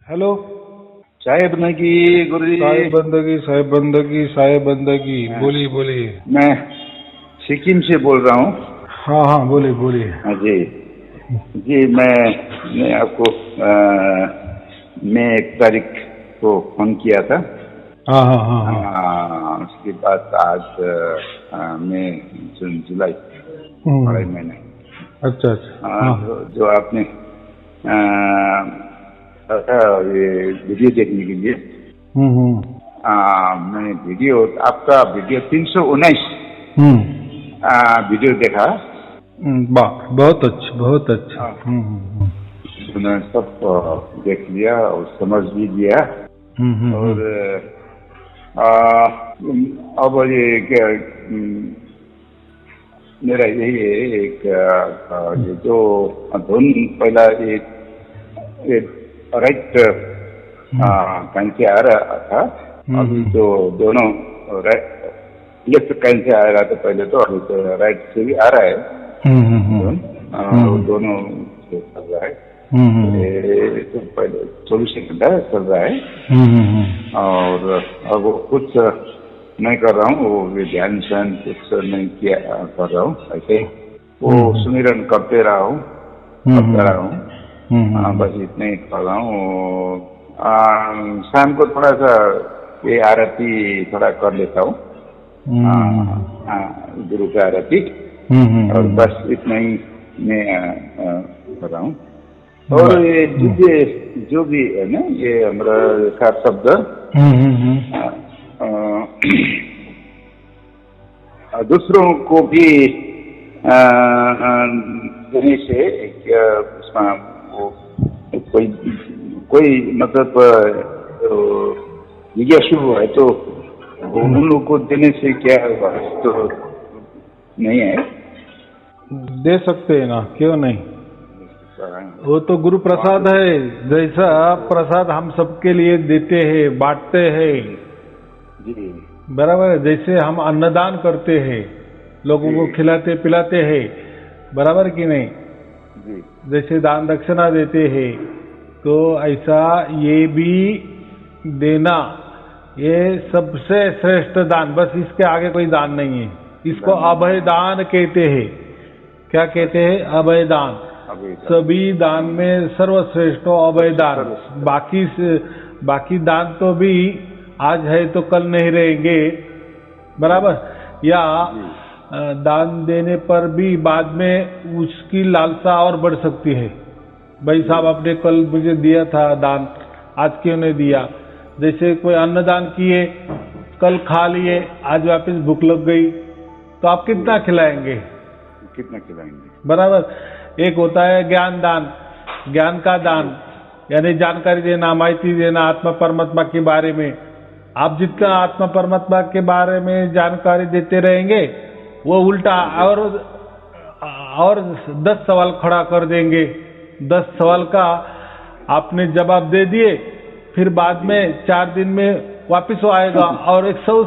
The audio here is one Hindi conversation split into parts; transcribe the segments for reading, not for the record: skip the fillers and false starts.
हेलो। चाय बंदगी गुरुजी। साहेब बंदगी बोलिए बोलिए। मैं सिक्किम से बोल रहा हूँ। हाँ हाँ बोलिए। हाँ जी जी, मैं आपको मैं 1 तारीख को फोन किया था। हाँ। उसके बाद आज मई जून जुलाई अढ़ाई महीने। अच्छा। हाँ। जो आपने ये वीडियो देखने के लिए मैंने आपका वीडियो 319 वीडियो देखा। वाह, बहुत अच्छा। मैंने सब देख लिया और समझ भी लिया। और अब ये क्या, मेरा यही है एक ये जो धुन पहला ये राइट कान से आ रहा था, अभी तो दोनों लेफ्ट कान से आ रहा था पहले, तो अभी तो राइट से भी आ रहा है। दोनों से चल रहा है। ये तो पहले 24 घंटा चल रहा है। और अब वो कुछ नहीं कर रहा हूँ, वो ध्यान कुछ नहीं किया कर रहा हूँ, ऐसे वो सुमिरन करते रहा हूँ, बस इतना ही कर रहा हूँ। शाम को थोड़ा सा ये आरती थोड़ा कर लेता हूँ, गुरु की आरती, और बस इतना ही मैं कर रहा हूँ। और ये जो भी है ना, ये हमारा का शब्द दूसरों को भी देने से उसमें वो कोई मतलब जिज्ञासु है तो उन लोगों को देने से क्या तो नहीं है? दे सकते हैं ना, क्यों नहीं। वो तो गुरु प्रसाद है। जैसा प्रसाद हम सबके लिए देते हैं, बांटते हैं, जी बराबर है। जैसे हम अन्नदान करते हैं, लोगों को खिलाते पिलाते हैं, बराबर कि नहीं जी। जैसे दान दक्षिणा देते हैं, तो ऐसा ये भी देना, ये सबसे श्रेष्ठ दान, बस इसके आगे कोई दान नहीं है। इसको अभय दान कहते हैं। क्या कहते हैं? अभय दान। सभी दान में सर्वश्रेष्ठ अभय दान। बाकी दान तो भी आज है तो कल नहीं रहेंगे, बराबर। या दान देने पर भी बाद में उसकी लालसा और बढ़ सकती है। भाई साहब, आपने कल मुझे दिया था दान, आज क्यों नहीं दिया। जैसे कोई अन्नदान किए, कल खा लिए, आज वापस भूख लग गई, तो आप कितना खिलाएंगे, बराबर। एक होता है ज्ञान दान, ज्ञान का दान, यानी जानकारी देना, माहिती देना आत्मा परमात्मा के बारे में। आप जितना आत्मा परमात्मा के बारे में जानकारी देते रहेंगे, वो उल्टा और 10 सवाल खड़ा कर देंगे। 10 सवाल का आपने जवाब दे दिए, फिर बाद में 4 दिन में वापिस वो आएगा और 100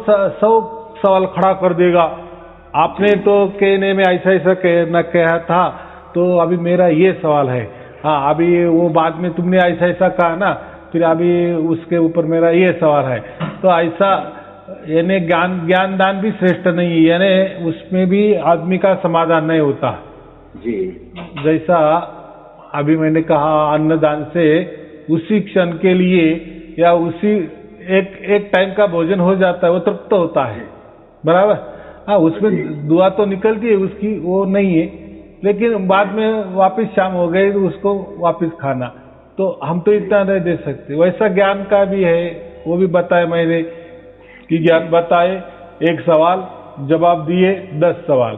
सवाल खड़ा कर देगा। आपने तो कहने में ऐसा कहा था, तो अभी मेरा ये सवाल है। हाँ, अभी वो बाद में तुमने ऐसा कहा ना, फिर अभी उसके ऊपर मेरा ये सवाल है। तो ऐसा यानी ज्ञान दान भी श्रेष्ठ नहीं है, यानी उसमें भी आदमी का समाधान नहीं होता जी। जैसा अभी मैंने कहा, अन्नदान से उसी क्षण के लिए या उसी एक टाइम का भोजन हो जाता है, वो तृप्त होता है, बराबर। हाँ, उसमें दुआ तो निकलती है उसकी, वो नहीं है, लेकिन बाद में वापस शाम हो गई तो उसको वापस खाना, तो हम तो इतना नहीं दे सकते। वैसा ज्ञान का भी है, वो भी बताया मैंने कि ज्ञान बताए, 1 सवाल जवाब दिए, 10 सवाल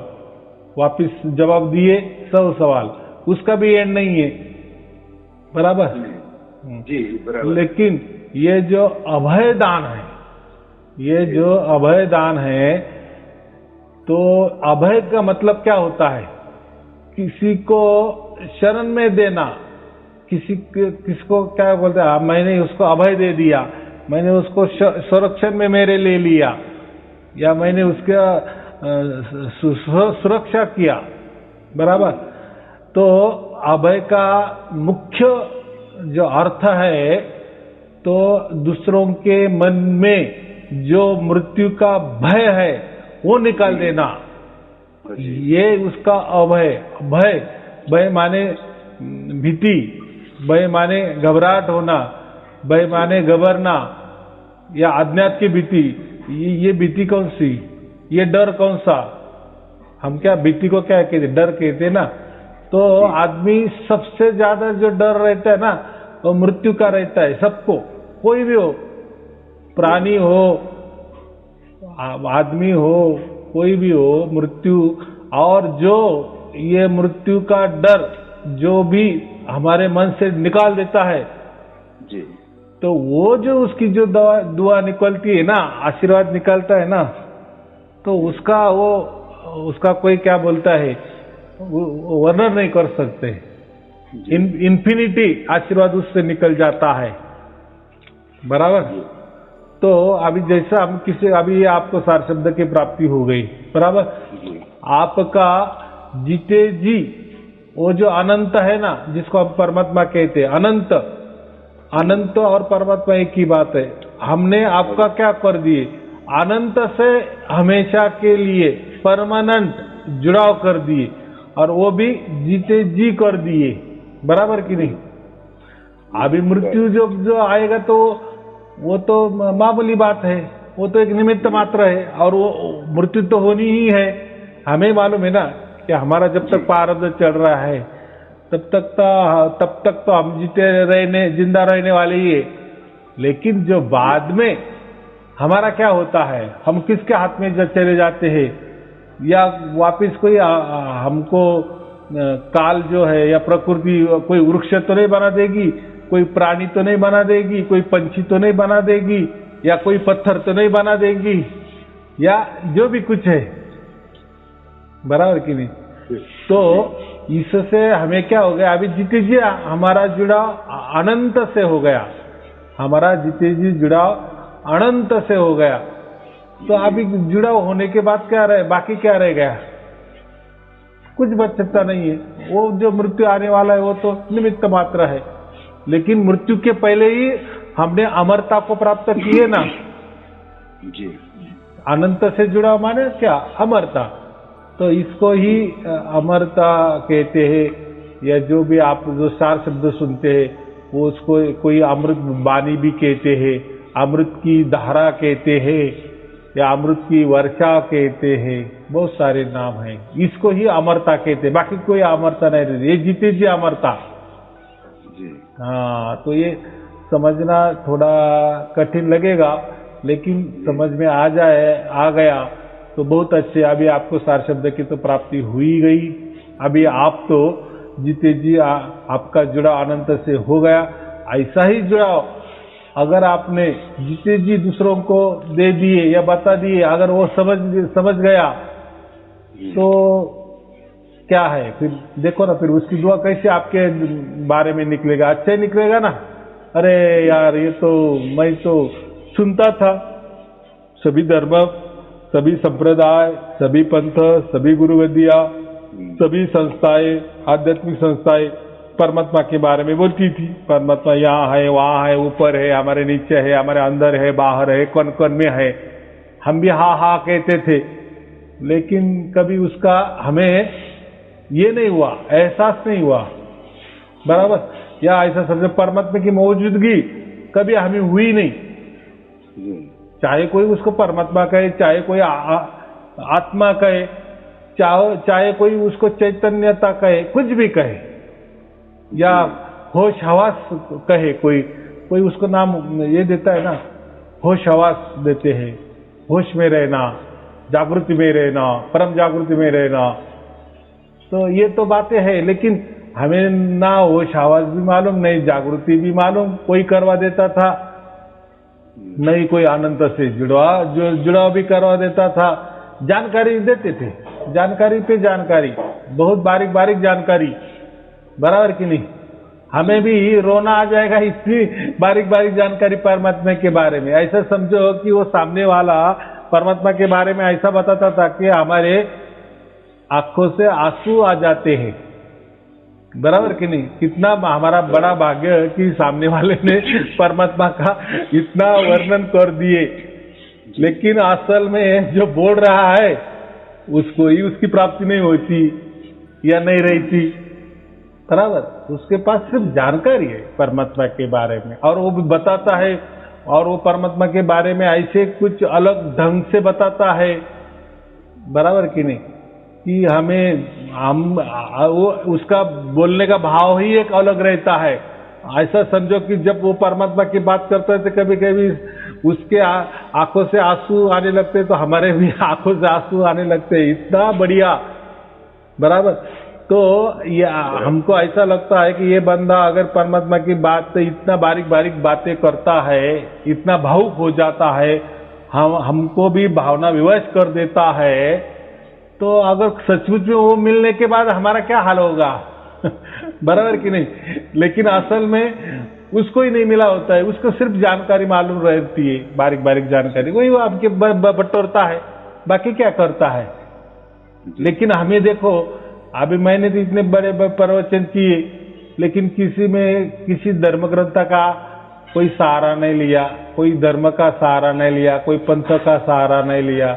वापस जवाब दिए, 100 सवाल, उसका भी एंड नहीं है, बराबर जी, बराबर। लेकिन ये जो अभय दान है, तो अभय का मतलब क्या होता है? किसी को शरण में देना, किसको क्या बोलते हैं, मैंने उसको अभय दे दिया, मैंने उसको संरक्षण में मेरे ले लिया, या मैंने उसका सुरक्षा किया, बराबर। तो अभय का मुख्य जो अर्थ है तो दूसरों के मन में जो मृत्यु का भय है वो निकाल देना, ये उसका अभय। भय, भय माने भीति, भय माने घबराहट होना, भय माने घबरना या अज्ञात की भीति। ये भीति कौन सी, ये डर कौन सा? हम क्या भीति को क्या कहते, डर कहते ना। तो आदमी सबसे ज्यादा जो डर रहता है ना वो मृत्यु का रहता है। सबको, कोई भी हो, प्राणी हो, आदमी हो, कोई भी हो, मृत्यु। और जो ये मृत्यु का डर जो भी हमारे मन से निकाल देता है जी, तो वो जो उसकी जो दुआ निकलती है ना, आशीर्वाद निकलता है ना, तो उसका कोई क्या बोलता है, वर्णन नहीं कर सकते। इन्फिनिटी आशीर्वाद उससे निकल जाता है, बराबर। तो अभी जैसा हम अभी आपको सार शब्द की प्राप्ति हो गई, बराबर। आपका जीते जी वो जो अनंत है ना, जिसको हम परमात्मा कहते हैं, अनंत और परमात्मा एक ही बात है। हमने आपका क्या कर दिए, अनंत से हमेशा के लिए परमानेंट जुड़ाव कर दिए, और वो भी जीते जी कर दिए, बराबर कि नहीं। अभी मृत्यु जो आएगा तो वो तो मामूली बात है, वो तो एक निमित्त मात्र है, और वो मृत्यु तो होनी ही है। हमें मालूम है ना कि हमारा जब तक प्रारब्ध चल रहा है तब तक तो हम जिंदा रहने वाले ही है। लेकिन जो बाद में हमारा क्या होता है, हम किसके हाथ में चले जाते हैं, या वापिस कोई हमको काल जो है या प्रकृति कोई वृक्ष तो नहीं बना देगी, कोई प्राणी तो नहीं बना देगी, कोई पंछी तो नहीं बना देगी, या कोई पत्थर तो नहीं बना देगी, या जो भी कुछ है, बराबर कि नहीं। तो इससे हमें क्या हो गया, अभी जीते जी हमारा जुड़ाव अनंत से हो गया, हमारा जीते जी जुड़ाव अनंत से हो गया। तो अभी जुड़ाव होने के बाद क्या रहे, बाकी क्या रह गया, कुछ बच सकता नहीं है। वो जो मृत्यु आने वाला है वो तो निमित्त मात्र है, लेकिन मृत्यु के पहले ही हमने अमरता को प्राप्त की है ना जी। अनंत से जुड़ा माने क्या, अमरता। तो इसको ही अमरता कहते हैं, या जो भी आप जो सार शब्द सुनते हैं वो उसको कोई अमृत बाणी भी कहते हैं, अमृत की धारा कहते हैं, या अमृत की वर्षा कहते हैं, बहुत सारे नाम हैं। इसको ही अमरता कहते हैं, बाकी कोई अमरता नहीं रहती, ये जीते जी अमरता। हाँ, तो ये समझना थोड़ा कठिन लगेगा, लेकिन समझ में आ गया तो बहुत अच्छे। अभी आपको सार शब्द की तो प्राप्ति हुई गई, अभी आप तो जीते जी आपका जुड़ाव अनंत से हो गया। ऐसा ही जुड़ाव अगर आपने जीते जी दूसरों को दे दिए या बता दिए, अगर वो समझ गया तो क्या है, फिर देखो ना, फिर उसकी दुआ कैसे आपके बारे में निकलेगा, अच्छा ही निकलेगा ना। अरे यार, ये तो मैं तो सुनता था, सभी धर्म, सभी संप्रदाय, सभी पंथ, सभी गुरुवदिया, सभी संस्थाएं, आध्यात्मिक संस्थाएं परमात्मा के बारे में बोलती थी। परमात्मा यहाँ है, वहाँ है, ऊपर है, हमारे नीचे है, हमारे अंदर है, बाहर है, कौन कौन में है। हम भी हाँ हाँ कहते थे, लेकिन कभी उसका हमें ये नहीं हुआ, एहसास नहीं हुआ, बराबर। या ऐसा समझो परमात्मा की मौजूदगी कभी हमें हुई नहीं, चाहे कोई उसको परमात्मा कहे, चाहे कोई आत्मा कहे, चाहे कोई उसको चैतन्यता कहे, कुछ भी कहे, या होश हवास कहे, कोई उसको नाम ये देता है ना, होश हवास देते हैं, होश में रहना, जागृति में रहना, परम जागृति में रहना। तो ये तो बातें हैं, लेकिन हमें ना होश हवास भी मालूम, नहीं जागृति भी मालूम, कोई करवा देता था, नहीं कोई अनंत से जुड़ाव भी करवा देता था। जानकारी देते थे, जानकारी पे जानकारी, बहुत बारीक बारीक जानकारी, बराबर कि नहीं। हमें भी रोना आ जाएगा इतनी बारीक बारीक जानकारी परमात्मा के बारे में। ऐसा समझो कि वो सामने वाला परमात्मा के बारे में ऐसा बताता था कि हमारे आंखों से आंसू आ जाते हैं, बराबर कि नहीं? कितना हमारा बड़ा भाग्य है कि सामने वाले ने परमात्मा का इतना वर्णन कर दिए, लेकिन असल में जो बोल रहा है उसको ही उसकी प्राप्ति नहीं होती या नहीं रहती। बराबर, उसके पास सिर्फ जानकारी है परमात्मा के बारे में, और वो भी बताता है, और वो परमात्मा के बारे में ऐसे कुछ अलग ढंग से बताता है, बराबर कि नहीं, कि हम वो उसका बोलने का भाव ही एक अलग रहता है। ऐसा समझो कि जब वो परमात्मा की बात करते हैं तो कभी कभी उसके आंखों से आंसू आने लगते हैं, तो हमारे भी आंखों से आंसू आने लगते हैं, इतना बढ़िया। बराबर, तो ये हमको ऐसा लगता है कि ये बंदा अगर परमात्मा की बात इतना बारीक बारीक बातें करता है, इतना भावुक हो जाता है, हमको भी भावना विवश कर देता है, तो अगर सचमुच में वो मिलने के बाद हमारा क्या हाल होगा? बराबर कि नहीं? लेकिन असल में उसको ही नहीं मिला होता है, उसको सिर्फ जानकारी मालूम रहती है, बारीक बारीक जानकारी, वही वो आपके बटोरता है, बाकी क्या करता है। लेकिन हमें देखो, अभी मैंने तो इतने बड़े प्रवचन किए, लेकिन किसी धर्म ग्रंथ का कोई सहारा नहीं लिया, कोई धर्म का सहारा नहीं लिया, कोई पंथ का सहारा नहीं लिया,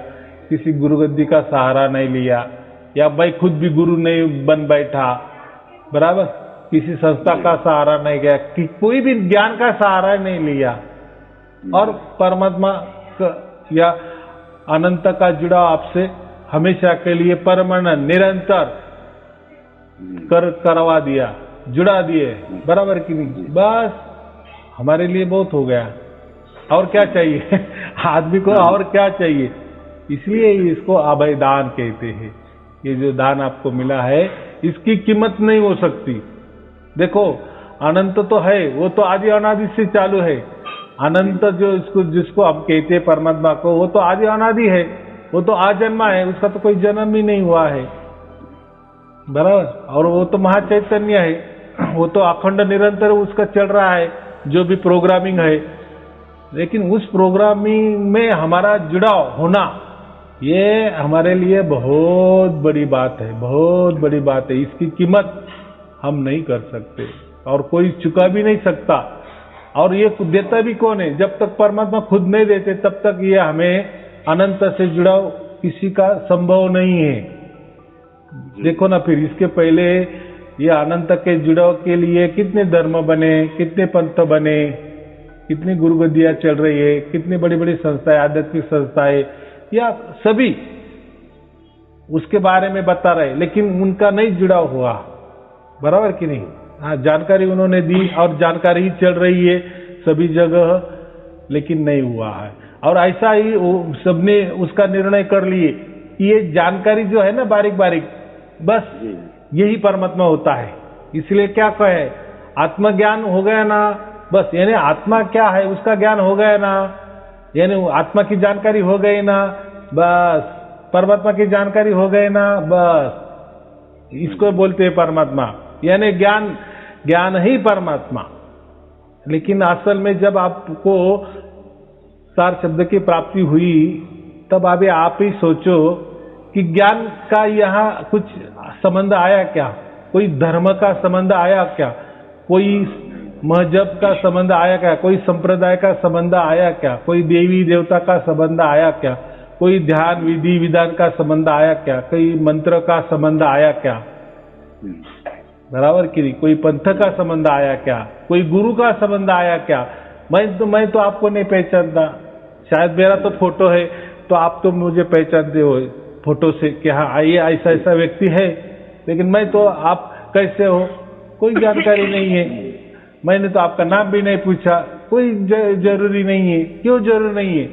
किसी गुरु गद्दी का सहारा नहीं लिया, या भाई खुद भी गुरु नहीं बन बैठा। बराबर, किसी संस्था का सहारा नहीं गया, कि कोई भी ज्ञान का सहारा नहीं लिया, और परमात्मा या अनंत का जुड़ाव आपसे हमेशा के लिए परमानेंट निरंतर करवा दिया, जुड़ा दिए। बराबर कि नहीं? बस हमारे लिए बहुत हो गया, और क्या चाहिए? आदमी को और क्या चाहिए? इसलिए इसको अभयदान कहते हैं। ये जो दान आपको मिला है, इसकी कीमत नहीं हो सकती। देखो, अनंत तो है, वो तो आदि अनादि से चालू है। अनंत जिसको हम कहते हैं परमात्मा को, वो तो आदि अनादि है, वो तो आजन्मा है, उसका तो कोई जन्म ही नहीं हुआ है। बराबर, और वो तो महाचैतन्य है, वो तो अखंड निरंतर उसका चल रहा है, जो भी प्रोग्रामिंग है। लेकिन उस प्रोग्रामिंग में हमारा जुड़ाव होना, ये हमारे लिए बहुत बड़ी बात है, बहुत बड़ी बात है। इसकी कीमत हम नहीं कर सकते, और कोई चुका भी नहीं सकता। और ये देता भी कौन है? जब तक परमात्मा खुद नहीं देते, तब तक ये हमें अनंत से जुड़ाव किसी का संभव नहीं है। देखो ना, फिर इसके पहले ये अनंत के जुड़ाव के लिए कितने धर्म बने, कितने पंथ बने, कितनी गुरुगद्दियां चल रही है, कितनी बड़ी बड़ी संस्थाएं, आध्यात्मिक संस्थाएं, या सभी उसके बारे में बता रहे, लेकिन उनका नहीं जुड़ाव हुआ। बराबर कि नहीं? हाँ, जानकारी उन्होंने दी, और जानकारी ही चल रही है सभी जगह, लेकिन नहीं हुआ है। और ऐसा ही सबने उसका निर्णय कर लिए कि ये जानकारी जो है ना, बारीक बारीक, बस यही परमात्मा होता है। इसलिए क्या कहे, आत्मज्ञान हो गया ना, बस, यानी आत्मा क्या है उसका ज्ञान हो गया ना, यानी आत्मा की जानकारी हो गई ना, बस, परमात्मा की जानकारी हो गई ना, बस, इसको बोलते हैं परमात्मा, यानी ज्ञान ही परमात्मा। लेकिन असल में जब आपको सार शब्द की प्राप्ति हुई, तब अभी आप ही सोचो कि ज्ञान का यहाँ कुछ संबंध आया क्या? कोई धर्म का संबंध आया क्या? कोई मजहब का संबंध आया क्या? कोई संप्रदाय का संबंध आया क्या? कोई देवी देवता का संबंध आया क्या? कोई ध्यान विधि विधान का संबंध आया क्या? कोई मंत्र का संबंध आया क्या? बराबर कि नहीं? कोई पंथ का संबंध आया क्या? कोई गुरु का संबंध आया क्या? मैं तो आपको नहीं पहचानता, शायद मेरा तो फोटो है, तो आप तो मुझे पहचानते हो फोटो से कि हाँ, आइए ऐसा ऐसा व्यक्ति है, लेकिन मैं तो, आप कैसे हो, कोई जानकारी नहीं है। मैंने तो आपका नाम भी नहीं पूछा, कोई जरूरी नहीं है। क्यों जरूरी नहीं है?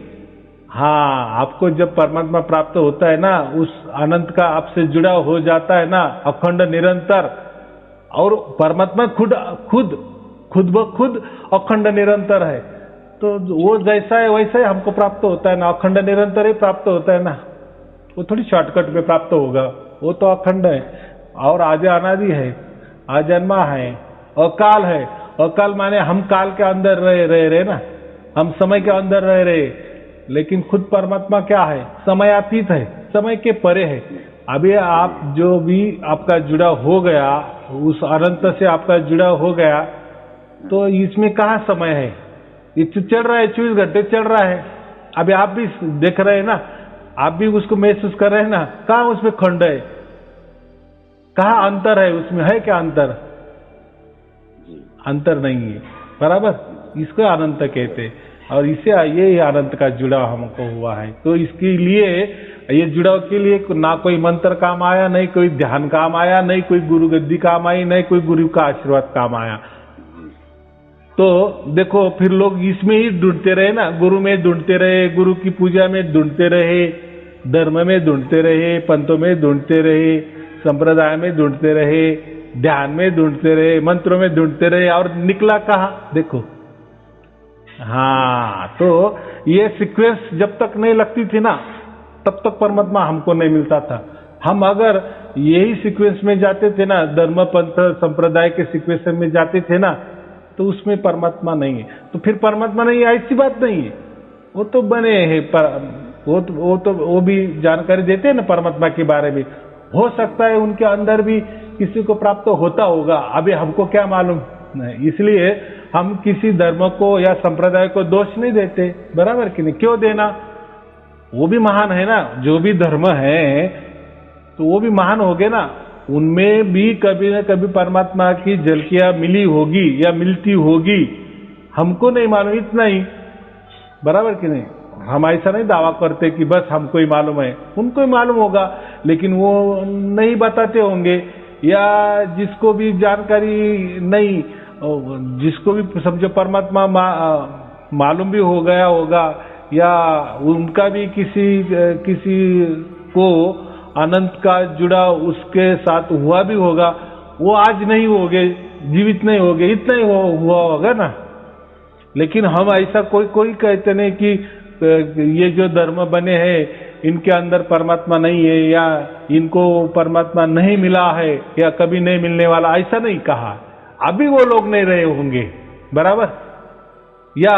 हाँ, आपको जब परमात्मा प्राप्त होता है ना, उस अनंत का आपसे जुड़ाव हो जाता है ना, अखंड निरंतर, और परमात्मा खुद ब खुद अखंड निरंतर है, तो वो जैसा है वैसा ही हमको प्राप्त होता है ना, अखंड निरंतर ही प्राप्त होता है ना। वो थोड़ी शॉर्टकट में प्राप्त होगा, वो तो अखंड है, और आदि अनादि है, आजन्मा है, अकाल है। अकाल माने हम काल के अंदर रहे ना, हम समय के अंदर रहे, लेकिन खुद परमात्मा क्या है? समयातीत है, समय के परे है। अभी आप जो भी आपका जुड़ा हो गया, उस अनंत से आपका जुड़ा हो गया, तो इसमें कहाँ समय है? ये तो चल रहा है, 24 घंटे चल रहा है। अभी आप भी देख रहे हैं ना, आप भी उसको महसूस कर रहे हैं ना, कहाँ उसमें खंड है, कहाँ अंतर है? उसमें है क्या अंतर? अंतर नहीं है, बराबर। इसको अनंत कहते हैं, और इससे ये अनंत का जुड़ाव हमको हुआ है। तो इसके लिए, ये जुड़ाव के लिए ना कोई मंत्र काम आया, नहीं कोई ध्यान काम आया, नहीं कोई गुरु गद्दी काम आई, नहीं कोई गुरु का आशीर्वाद काम आया। तो देखो, फिर लोग इसमें ही ढूंढते रहे ना, गुरु में ढूंढते रहे, गुरु की पूजा में ढूंढते रहे, धर्म में ढूंढते रहे, पंथों में ढूंढते रहे, संप्रदाय में ढूंढते रहे, ध्यान में ढूंढते रहे, मंत्रों में ढूंढते रहे, और निकला कहाँ? देखो। हाँ, तो ये सीक्वेंस जब तक नहीं लगती थी ना, तब तक परमात्मा हमको नहीं मिलता था। हम अगर यही सीक्वेंस में जाते थे ना, धर्म पंथ संप्रदाय के सीक्वेंस में जाते थे ना, तो उसमें परमात्मा नहीं है। तो फिर परमात्मा नहीं है ऐसी बात नहीं है, वो तो बने हैं, वो भी जानकारी देते हैं ना परमात्मा के बारे में। हो सकता है उनके अंदर भी किसी को प्राप्त होता होगा, अभी हमको क्या मालूम नहीं। इसलिए हम किसी धर्म को या संप्रदाय को दोष नहीं देते, बराबर कि नहीं? क्यों देना? वो भी महान है ना, जो भी धर्म है तो वो भी महान हो गए ना, उनमें भी कभी न कभी परमात्मा की झलकियां मिली होगी या मिलती होगी, हमको नहीं मालूम, इतना ही, बराबर कि नहीं? हम ऐसा नहीं दावा करते कि बस हमको ही मालूम है, उनको ही मालूम होगा, लेकिन वो नहीं बताते होंगे, या जिसको भी जानकारी नहीं, जिसको भी समझो परमात्मा मालूम भी हो गया होगा, या उनका भी किसी को अनंत का जुड़ा उसके साथ हुआ भी होगा, वो आज नहीं होगे, जीवित नहीं होगे, इतना ही हुआ होगा ना। लेकिन हम ऐसा कोई कहते नहीं कि ये जो धर्म बने हैं इनके अंदर परमात्मा नहीं है, या इनको परमात्मा नहीं मिला है, या कभी नहीं मिलने वाला, ऐसा नहीं कहा। अभी वो लोग नहीं रहे होंगे, बराबर, या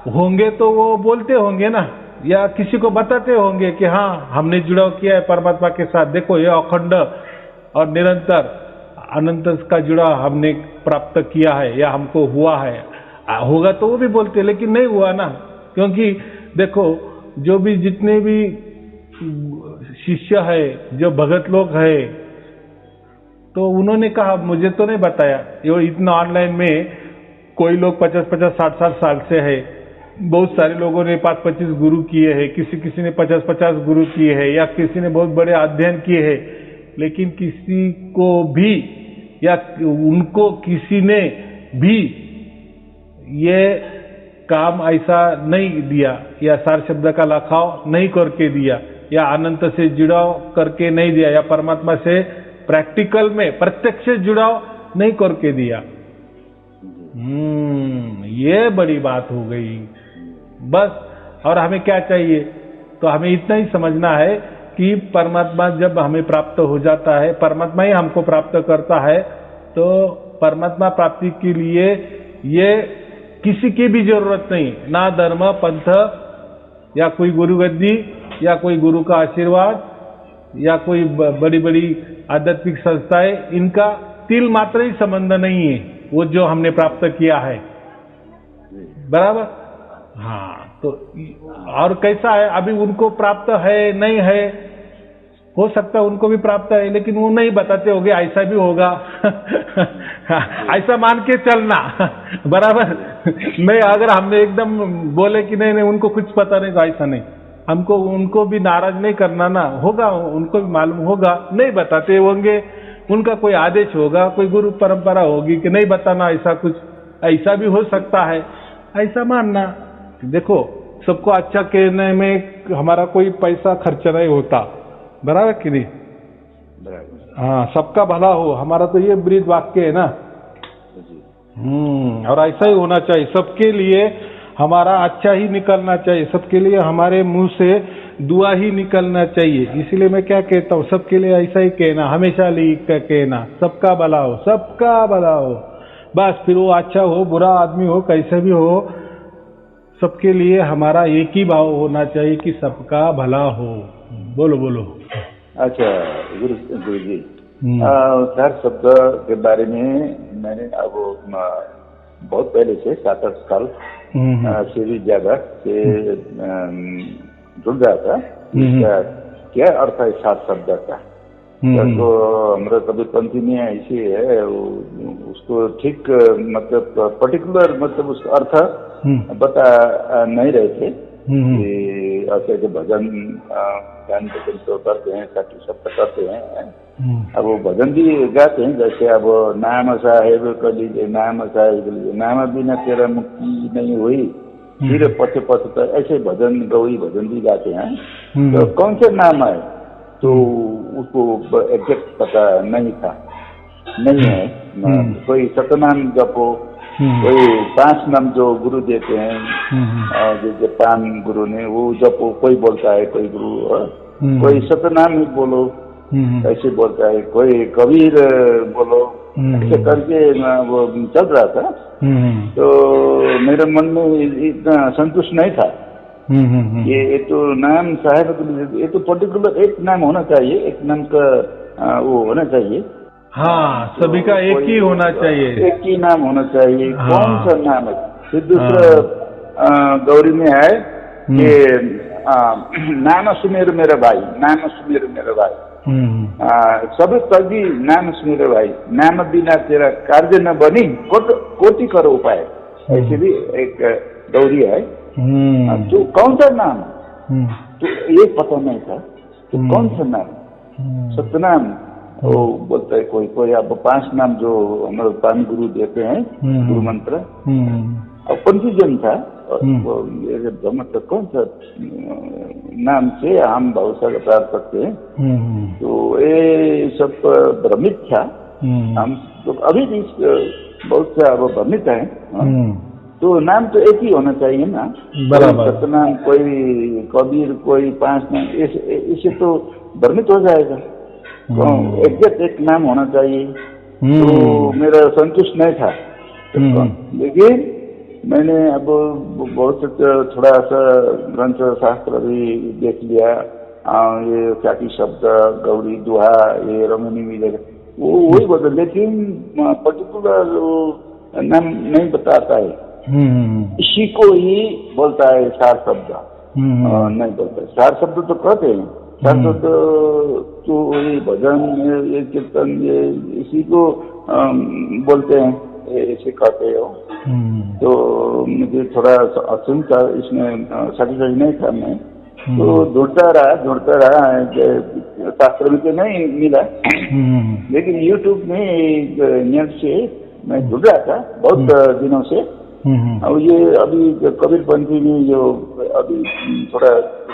होंगे तो वो बोलते होंगे ना, या किसी को बताते होंगे कि हाँ हमने जुड़ाव किया है परमात्मा के साथ, देखो ये अखंड और निरंतर अनंत का जुड़ाव हमने प्राप्त किया है या हमको हुआ है। होगा तो वो भी बोलते, लेकिन नहीं हुआ ना, क्योंकि देखो जो भी जितने भी शिष्य है, जो भगत लोग है, तो उन्होंने कहा मुझे तो नहीं बताया। ये इतना ऑनलाइन में कोई लोग 50-50, 60-60 साल से है, बहुत सारे लोगों ने 5-25 गुरु किए हैं, किसी ने 50-50 गुरु किए हैं, या किसी ने बहुत बड़े अध्ययन किए हैं, लेकिन किसी को भी या उनको किसी ने भी ये काम ऐसा नहीं दिया, या सार शब्द का लखाव नहीं करके दिया, या अनंत से जुड़ाव करके नहीं दिया, या परमात्मा से प्रैक्टिकल में प्रत्यक्ष जुड़ाव नहीं करके दिया। ये बड़ी बात हो गई बस। और हमें क्या चाहिए? तो हमें इतना ही समझना है कि परमात्मा जब हमें प्राप्त हो जाता है, परमात्मा ही हमको प्राप्त करता है, तो परमात्मा प्राप्ति के लिए ये किसी की भी जरूरत नहीं, ना धर्म पंथ या कोई गुरु गद्दी या कोई गुरु का आशीर्वाद या कोई बड़ी बड़ी आध्यात्मिक संस्थाएं, इनका तिल मात्र ही संबंध नहीं है वो जो हमने प्राप्त किया है, बराबर। हाँ, तो और कैसा है, अभी उनको प्राप्त है नहीं है, हो सकता है उनको भी प्राप्त है, लेकिन वो नहीं बताते होंगे, ऐसा भी होगा ऐसा मान के चलना, बराबर। नहीं, अगर हमने एकदम बोले कि नहीं उनको कुछ पता नहीं, तो ऐसा नहीं, हमको उनको भी नाराज नहीं करना ना, होगा उनको भी मालूम होगा, नहीं बताते होंगे, उनका कोई आदेश होगा, कोई गुरु परंपरा होगी कि नहीं बताना, ऐसा कुछ, ऐसा भी हो सकता है, ऐसा मानना। देखो, सबको अच्छा कहने में हमारा कोई पैसा खर्च नहीं होता, बराबर कि नहीं? हाँ, सबका भला हो, हमारा तो ये ब्रीद वाक्य है ना। और ऐसा ही होना चाहिए, सबके लिए हमारा अच्छा ही निकलना चाहिए, सबके लिए हमारे मुंह से दुआ ही निकलना चाहिए। इसीलिए मैं क्या कहता हूँ, सबके लिए ऐसा ही कहना, हमेशा लिख कर कहना, सबका भला हो, सबका भला हो, बस। फिर वो अच्छा हो, बुरा आदमी हो, कैसे भी हो, सबके लिए हमारा एक ही भाव होना चाहिए कि सबका भला हो। बोलो बोलो। अच्छा गुरु जी, सार शब्द के बारे में मैंने अब बहुत पहले से 7-8 साल से भी ज्यादा से जुड़ रहा था। क्या अर्थ है सार शब्द का? तो हमारा कबीरपंथी में ऐसी है, उसको ठीक मतलब पर्टिकुलर मतलब उसका अर्थ बता नहीं रहे थे कि ऐसे जो भजन ज्ञान भजन तो करते हैं, साथी सब करते हैं। अब वो भजन भी गाते हैं, जैसे अब नाम साहेब कर लीजिए, नाम साहेब कर लीजिए, नाम बिना तेरा मुक्ति नहीं हुई, फिर पछे पछे तो ऐसे भजन गौरी भजन भी गाते हैं। तो कौन से नाम है तो उसको एग्जैक्ट पता नहीं था, नहीं है। कोई सतनाम जपो, कोई 5 नाम जो गुरु देते हैं, जो 5 गुरु ने वो जपो, कोई बोलता है, कोई गुरु कोई सतनाम ही बोलो ऐसे बोलता है, कोई कबीर बोलो, ऐसे करके वो चल रहा था। तो मेरे मन में इतना संतुष्ट नहीं था। ये तो नाम साहेब, ये तो पर्टिकुलर एक नाम होना चाहिए, एक नाम का वो होना चाहिए। हाँ, सभी का एक ही होना चाहिए, एक ही नाम होना चाहिए। कौन सा नाम है? फिर दूसरा गौरी में है कि नाम सुमेर मेरा भाई, नाम सुमेर मेरा भाई, सब तभी नाम सुमेर भाई, नाम बिना तेरा कार्य न बनी, कोटि करो उपाय, ऐसे भी एक गौरी है। तो कौन सा नाम? तो ये पता नहीं था तो कौन सा नाम? सतनाम वो बोलता है कोई कोई। अब 5 नाम जो हमारे 5 गुरु देते हैं, गुरु मंत्र, और कंफ्यूजन था मतलब कौन सा नाम से हम बहुत सारा प्राप्त करते हैं। तो ये सब भ्रमित था हम तो, अभी भी बहुत सा वो भ्रमित है। तो नाम तो एक ही होना चाहिए ना, बराबर। सतनाम कोई कबीर, कोई 5 नाम, इससे तो भ्रमित हो जाएगा। तो एग्जैक्ट एक नाम होना चाहिए। तो मेरा संतुष्ट नहीं था। लेकिन मैंने अब बहुत थोड़ा सा ग्रंथ शास्त्र भी देख लिया, ये ख्याति शब्द, गौरी दुहा, ये रमणी मिलेगा, वो वही बदल, लेकिन पर्टिकुलर नाम नहीं बताता है। इसी को ही बोलता है सार शब्द, नहीं बोलता। सार शब्द तो कहते हैं, सार शब्द तो ये भजन, ये कीर्तन, ये इसी को बोलते हैं, ऐसे कहते हो। तो मुझे थोड़ा अचिंता इसमें सेटिस्फाइड नहीं था मैं, तो ढूंढता रहा शास्त्र में तो नहीं मिला। लेकिन यूट्यूब में नेट से मैं जुड़ रहा था बहुत दिनों से। और ये अभी कबीरपंथी में जो अभी थोड़ा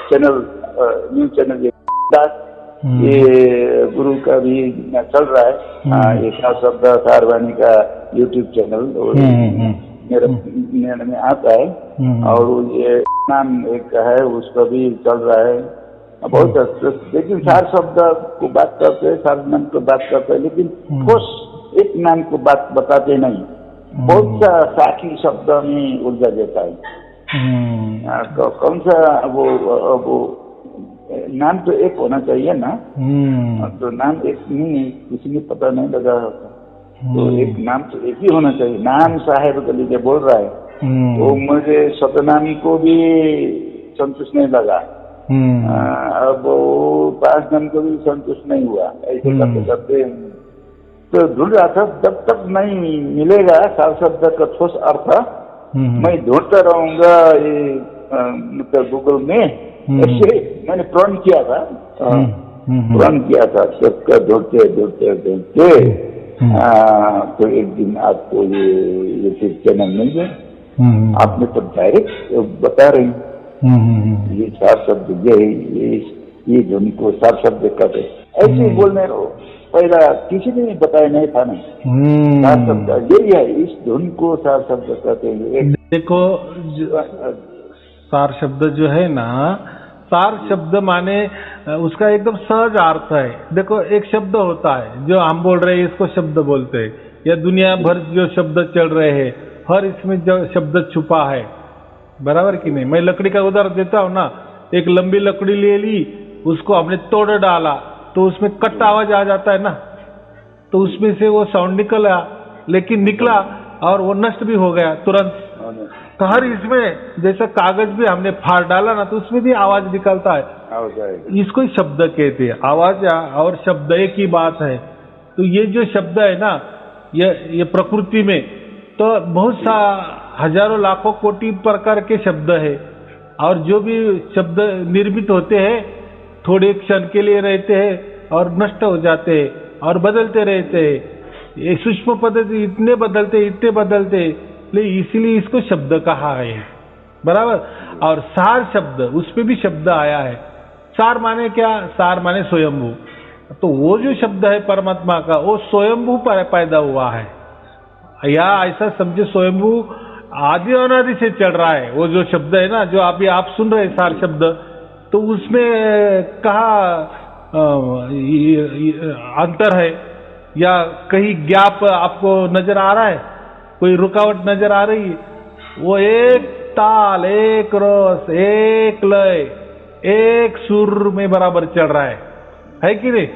चैनल, न्यूज चैनल ये गुरु का भी चल रहा है, ये सार शब्द सारवाणी का यूट्यूब चैनल मेरे में आता है। और ये नाम एक है, उसका भी चल रहा है बहुत अच्छा। लेकिन सार शब्द को बात करते हैं, सार नाम को बात करते हैं, लेकिन ठोस एक नाम को बात बताते नहीं। बहुत सा साखी शब्द में ऊर्जा देता है। कौन सा वो नाम तो एक होना चाहिए ना। तो नाम एक नहीं है, किसी ने पता नहीं लगा। तो एक नाम तो एक ही होना चाहिए। नाम साहेब के लिए बोल रहा है, तो मुझे सतनामी को भी संतुष्ट नहीं लगा। अब वो 5 नाम को भी संतुष्ट नहीं हुआ। ऐसे करते करते तो ढूंढ रहा था, जब तक नहीं मिलेगा सार शब्द का ठोस अर्थ, मैं ढूंढता रहूंगा ये मतलब गूगल में। ऐसे मैंने प्रण किया था, सबका ढूंढते तो एक दिन आपको ये यूट्यूब चैनल मिल गया। आपने तो डायरेक्ट बता रही ये सार शब्द, ये जो उनको सार शब्द कहते, ऐसे बोलने पहला किसी ने बताया नहीं था ना। सार शब्द यही है, इस धुन को सार शब्द कहते हैं। देखो सार शब्द जो है ना, सार शब्द माने उसका एकदम सहज अर्थ है। देखो एक शब्द होता है जो हम बोल रहे हैं, इसको शब्द बोलते हैं, या दुनिया भर जो शब्द चल रहे हैं, हर इसमें जो शब्द छुपा है, बराबर कि नहीं। मैं लकड़ी का उदाहरण देता हूँ ना, एक लंबी लकड़ी ले ली, उसको हमने तोड़ डाला, तो उसमें कट आवाज आ जाता है ना, तो उसमें से वो साउंड निकला, लेकिन निकला और वो नष्ट भी हो गया तुरंत। तो हर इसमें जैसा कागज भी हमने फाड़ डाला ना, तो उसमें भी आवाज निकलता है। इसको ही शब्द कहते हैं। आवाज और शब्द एक ही बात है। तो ये जो शब्द है ना, ये प्रकृति में तो बहुत सा हजारों लाखों कोटि प्रकार के शब्द है, और जो भी शब्द निर्मित होते हैं थोड़े क्षण के लिए रहते हैं और नष्ट हो जाते हैं और बदलते रहते हैं। ये सूक्ष्म पद्धति इतने बदलते, इसलिए इसको शब्द कहा है, बराबर। और सार शब्द, उस पे भी शब्द आया है। सार माने क्या? सार माने स्वयंभू। तो वो जो शब्द है परमात्मा का, वो स्वयंभू पैदा हुआ है, या ऐसा समझे स्वयंभू आदि अनादि से चल रहा है। वो जो शब्द है ना, जो अभी आप सुन रहे हैं सार शब्द, तो उसमें कहा अंतर है, या कहीं गैप आपको नजर आ रहा है, कोई रुकावट नजर आ रही है? वो एक ताल, एक रस, एक लय, एक सुर में बराबर चल रहा है कि नहीं?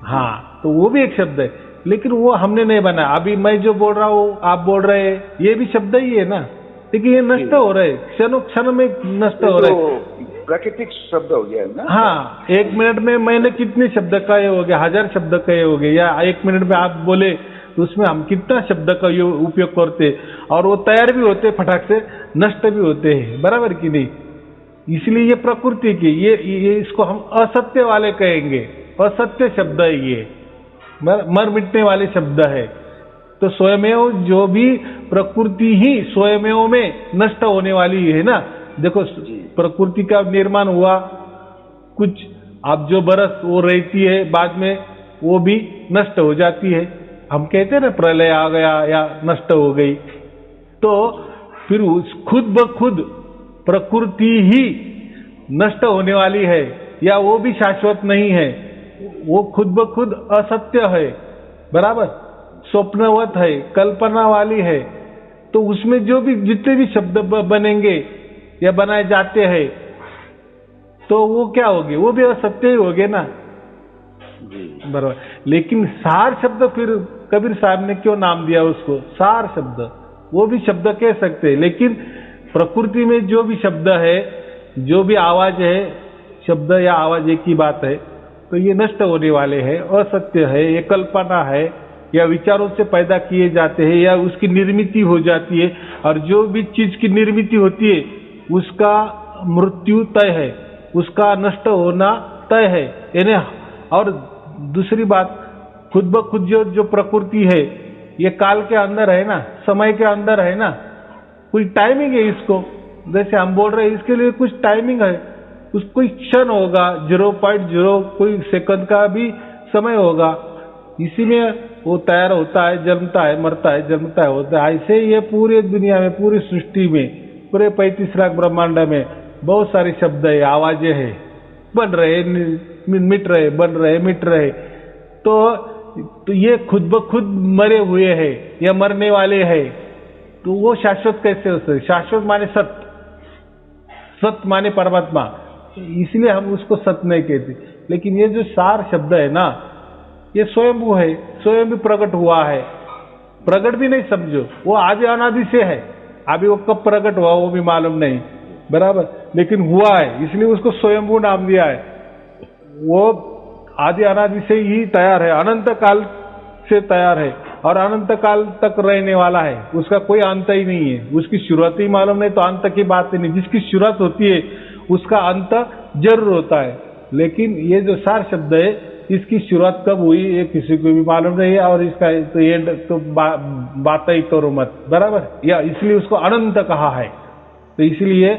हाँ, तो वो भी एक शब्द है, लेकिन वो हमने नहीं बनाया। अभी मैं जो बोल रहा हूँ, आप बोल रहे हैं, ये भी शब्द ही है ना, लेकिन ये नष्ट हो रहे, क्षणों क्षण में नष्ट हो रहे। प्राकृतिक शब्द हो गया ना। हाँ, 1 मिनट में मैंने कितने शब्द कहे हो गए, 1000 शब्द कहे हो गए, या 1 मिनट में आप बोले तो उसमें हम कितना शब्द का उपयोग करते, और वो तैयार भी होते फटाक से, नष्ट भी होते हैं, बराबर कि नहीं? इसलिए ये प्रकृति की ये इसको हम असत्य वाले कहेंगे। असत्य शब्द है ये, मर मिटने वाले शब्द है। तो स्वयमेव, जो भी प्रकृति ही स्वयमेव में नष्ट होने वाली है ना। देखो, प्रकृति का निर्माण हुआ, कुछ अब जो बरस वो रहती है, बाद में वो भी नष्ट हो जाती है। हम कहते हैं ना प्रलय आ गया या नष्ट हो गई, तो फिर खुद ब खुद प्रकृति ही नष्ट होने वाली है, या वो भी शाश्वत नहीं है, वो खुद ब खुद असत्य है, बराबर, स्वप्नवत है, कल्पना वाली है। तो उसमें जो भी जितने भी शब्द बनेंगे या बनाए जाते हैं, तो वो क्या होगे? वो भी असत्य ही होगे ना, बराबर। लेकिन सार शब्द, फिर कबीर साहब ने क्यों नाम दिया उसको सार शब्द? वो भी शब्द कह सकते हैं, लेकिन प्रकृति में जो भी शब्द है, जो भी आवाज है, शब्द या आवाज एक ही बात है, तो ये नष्ट होने वाले हैं, असत्य है, ये कल्पना है, या विचारों से पैदा किए जाते हैं, या उसकी निर्मित हो जाती है। और जो भी चीज की निर्मित होती है उसका मृत्यु तय है, उसका नष्ट होना तय है, यानी। और दूसरी बात, खुद ब खुद जो प्रकृति है, ये काल के अंदर है ना, समय के अंदर है ना, कोई टाइमिंग है इसको। जैसे हम बोल रहे हैं, इसके लिए कुछ टाइमिंग है, उस कोई क्षण होगा, 0.0 कोई सेकंड का भी समय होगा। इसी में वो तैयार होता है, जन्मता है, मरता है, जन्मता है, होता है। ऐसे ये पूरे दुनिया में, पूरी सृष्टि में, पूरे 35 लाख ब्रह्मांड में बहुत सारे शब्द है, आवाजें है, बन रहे, मिट रहे, बन रहे, मिट रहे। तो ये खुद ब खुद मरे हुए हैं या मरने वाले हैं, तो वो शाश्वत कैसे हो सकते? शाश्वत माने सत्य, सत्य माने परमात्मा, इसलिए हम उसको सत्य नहीं कहते। लेकिन ये जो सार शब्द है ना, ये स्वयंभू है, स्वयं भी प्रकट हुआ है। प्रकट भी नहीं समझो, वो आदि अनादि से है, अभी वो कब प्रकट हुआ वो भी मालूम नहीं, बराबर, लेकिन हुआ है, इसलिए उसको स्वयंभू नाम दिया है। वो आदि अनादि से ही तैयार है, अनंत काल से तैयार है, और अनंत काल तक रहने वाला है, उसका कोई अंत ही नहीं है। उसकी शुरुआत ही मालूम नहीं तो अंत की बात ही नहीं। जिसकी शुरुआत होती है उसका अंत जरूर होता है। लेकिन ये जो सार शब्द है, इसकी शुरुआत कब हुई ये किसी को भी मालूम नहीं है, और इसका तो एंड तो बात ही करो मत, बराबर, या इसलिए उसको अनंत कहा है। तो इसलिए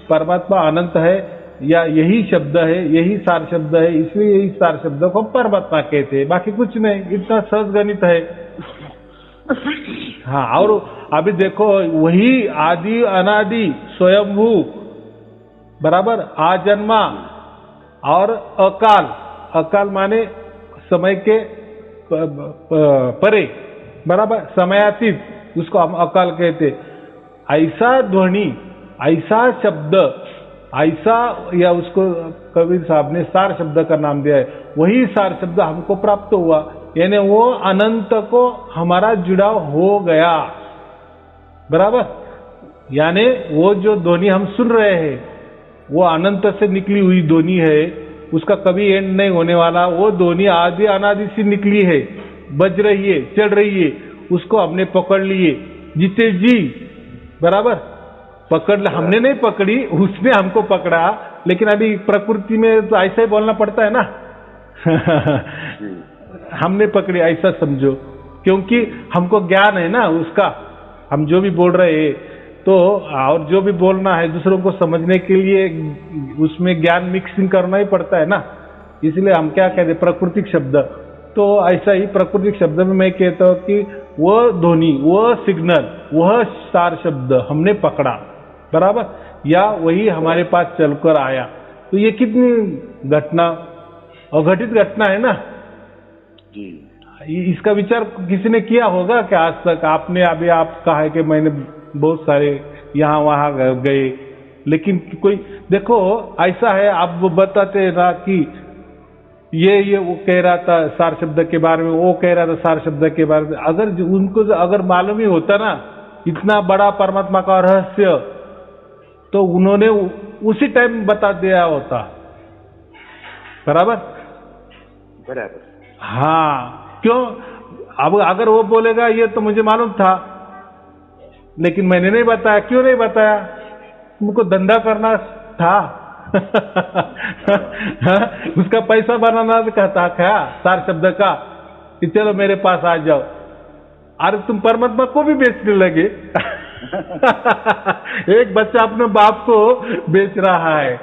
परमात्मा अनंत है, या यही शब्द है, यही सार शब्द है, इसलिए यही सार शब्द को परमात्मा कहते हैं, बाकी कुछ नहीं। इतना सहज गणित है। हाँ, और अभी देखो, वही आदि अनादि स्वयंभू, बराबर, आजन्मा और अकाल। अकाल माने समय के परे, बराबर, समयातीत, उसको हम अकाल कहते। ऐसा ध्वनि, ऐसा शब्द ऐसा, या उसको कबीर साहब ने सार शब्द का नाम दिया है, वही सार शब्द हमको प्राप्त हुआ, यानी वो अनंत को हमारा जुड़ाव हो गया, बराबर। यानी वो जो ध्वनि हम सुन रहे हैं वो अनंत से निकली हुई ध्वनि है, उसका कभी एंड नहीं होने वाला। वो ध्वनि आदि अनादि से निकली है, बज रही है, चल रही है, उसको हमने पकड़ लिए, जीते जी, बराबर। पकड़, हमने नहीं पकड़ी, उसने हमको पकड़ा। लेकिन अभी प्रकृति में तो ऐसा ही बोलना पड़ता है ना। हमने पकड़ी, ऐसा समझो, क्योंकि हमको ज्ञान है ना उसका, हम जो भी बोल रहे हैं तो, और जो भी बोलना है दूसरों को समझने के लिए उसमें ज्ञान मिक्सिंग करना ही पड़ता है ना। इसलिए हम क्या कहते हैं, प्राकृतिक शब्द। तो ऐसा ही प्राकृतिक शब्द में मैं कहता हूँ कि वह ध्वनि, वह सिग्नल, वह सार शब्द हमने पकड़ा, बराबर, या वही हमारे पास चलकर आया। तो ये कितनी घटना, अघटित घटना है ना जी। इसका विचार किसी ने किया होगा कि आज तक? आपने अभी आप कहा है कि मैंने बहुत सारे यहाँ वहाँ गए, लेकिन कोई देखो ऐसा है, आप बताते ना कि ये वो कह रहा था सार शब्द के बारे में, वो कह रहा था सार शब्द के बारे में। अगर उनको अगर मालूम ही होता ना इतना बड़ा परमात्मा का रहस्य, तो उन्होंने उसी टाइम बता दिया होता, बराबर बराबर। हाँ, क्यों? अब अगर वो बोलेगा ये तो मुझे मालूम था लेकिन मैंने नहीं बताया, क्यों नहीं बताया? तुमको धंधा करना था। उसका पैसा बनाना कहता क्या सार शब्द का, कि चलो मेरे पास आ जाओ। अरे तुम परमात्मा को भी बेचने लगे। एक बच्चा अपने बाप को बेच रहा है,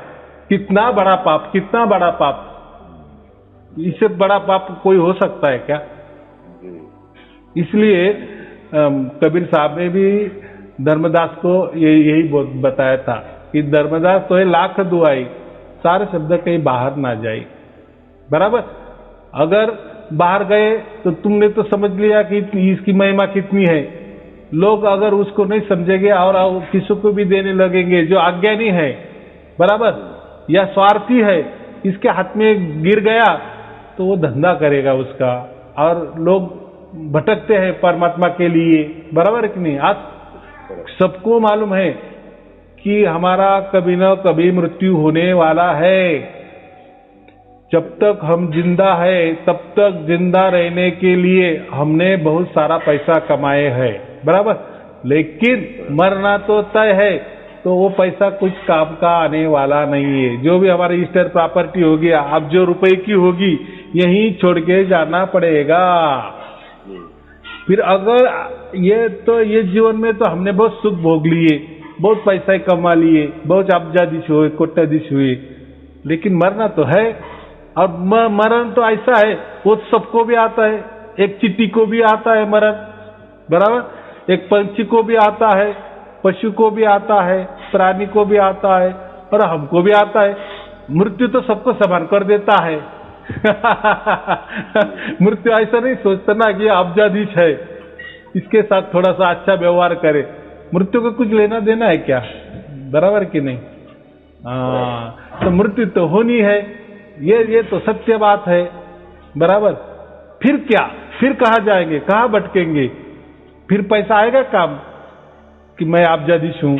कितना बड़ा पाप, कितना बड़ा पाप। इससे बड़ा पाप कोई हो सकता है क्या? इसलिए कबीर साहब ने भी धर्मदास को यही बताया था कि धर्मदास तो है लाख दुआई, सारे शब्द कहीं बाहर ना जाए, बराबर। अगर बाहर गए तो तुमने तो समझ लिया कि इसकी महिमा कितनी है। लोग अगर उसको नहीं समझेंगे और किसी को भी देने लगेंगे जो अज्ञानी है, बराबर, या स्वार्थी है, इसके हाथ में गिर गया तो वो धंधा करेगा उसका, और लोग भटकते हैं परमात्मा के लिए, बराबर कि नहीं? आज सबको मालूम है कि हमारा कभी न कभी मृत्यु होने वाला है। जब तक हम जिंदा है तब तक जिंदा रहने के लिए हमने बहुत सारा पैसा कमाए हैं, बराबर। लेकिन मरना तो तय है, तो वो पैसा कुछ काम का आने वाला नहीं है। जो भी हमारी ईस्टर प्रॉपर्टी होगी, अब जो रुपए की होगी, यहीं छोड़ के जाना पड़ेगा। फिर अगर ये जीवन में तो हमने बहुत सुख भोग लिए, बहुत पैसा कमा लिए, बहुत अब्जाधीश हुए, कोट्याधीश हुए, लेकिन मरना तो है। और मरण तो ऐसा है, वो सबको भी आता है। एक चींटी को भी आता है मरण, बराबर। एक पंछी को भी आता है, पशु को भी आता है, प्राणी को भी आता है, और हमको भी आता है। मृत्यु तो सबको समान कर देता है। मृत्यु ऐसा नहीं सोचता ना कि अब्जाधीश है, इसके साथ थोड़ा सा अच्छा व्यवहार करे। मृत्यु को कुछ लेना देना है क्या? बराबर कि नहीं? तो मृत्यु तो होनी है, ये तो सत्य बात है, बराबर। फिर क्या? फिर कहाँ जाएंगे, कहाँ भटकेंगे? फिर पैसा आएगा काम कि मैं अब्जाधीश हूं,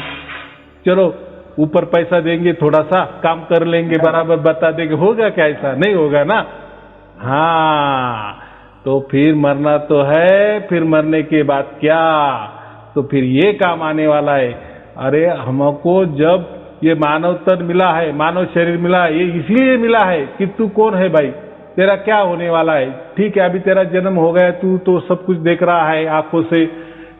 चलो ऊपर पैसा देंगे, थोड़ा सा काम कर लेंगे, बराबर बता देंगे, होगा क्या? ऐसा नहीं होगा ना। हाँ, तो फिर मरना तो है, फिर मरने के बाद क्या? तो फिर ये काम आने वाला है। अरे हमको जब ये मानव तन मिला है, मानव शरीर मिला है, ये इसलिए मिला है कि तू कौन है भाई, तेरा क्या होने वाला है। ठीक है, अभी तेरा जन्म हो गया, तू तो सब कुछ देख रहा है आंखों से,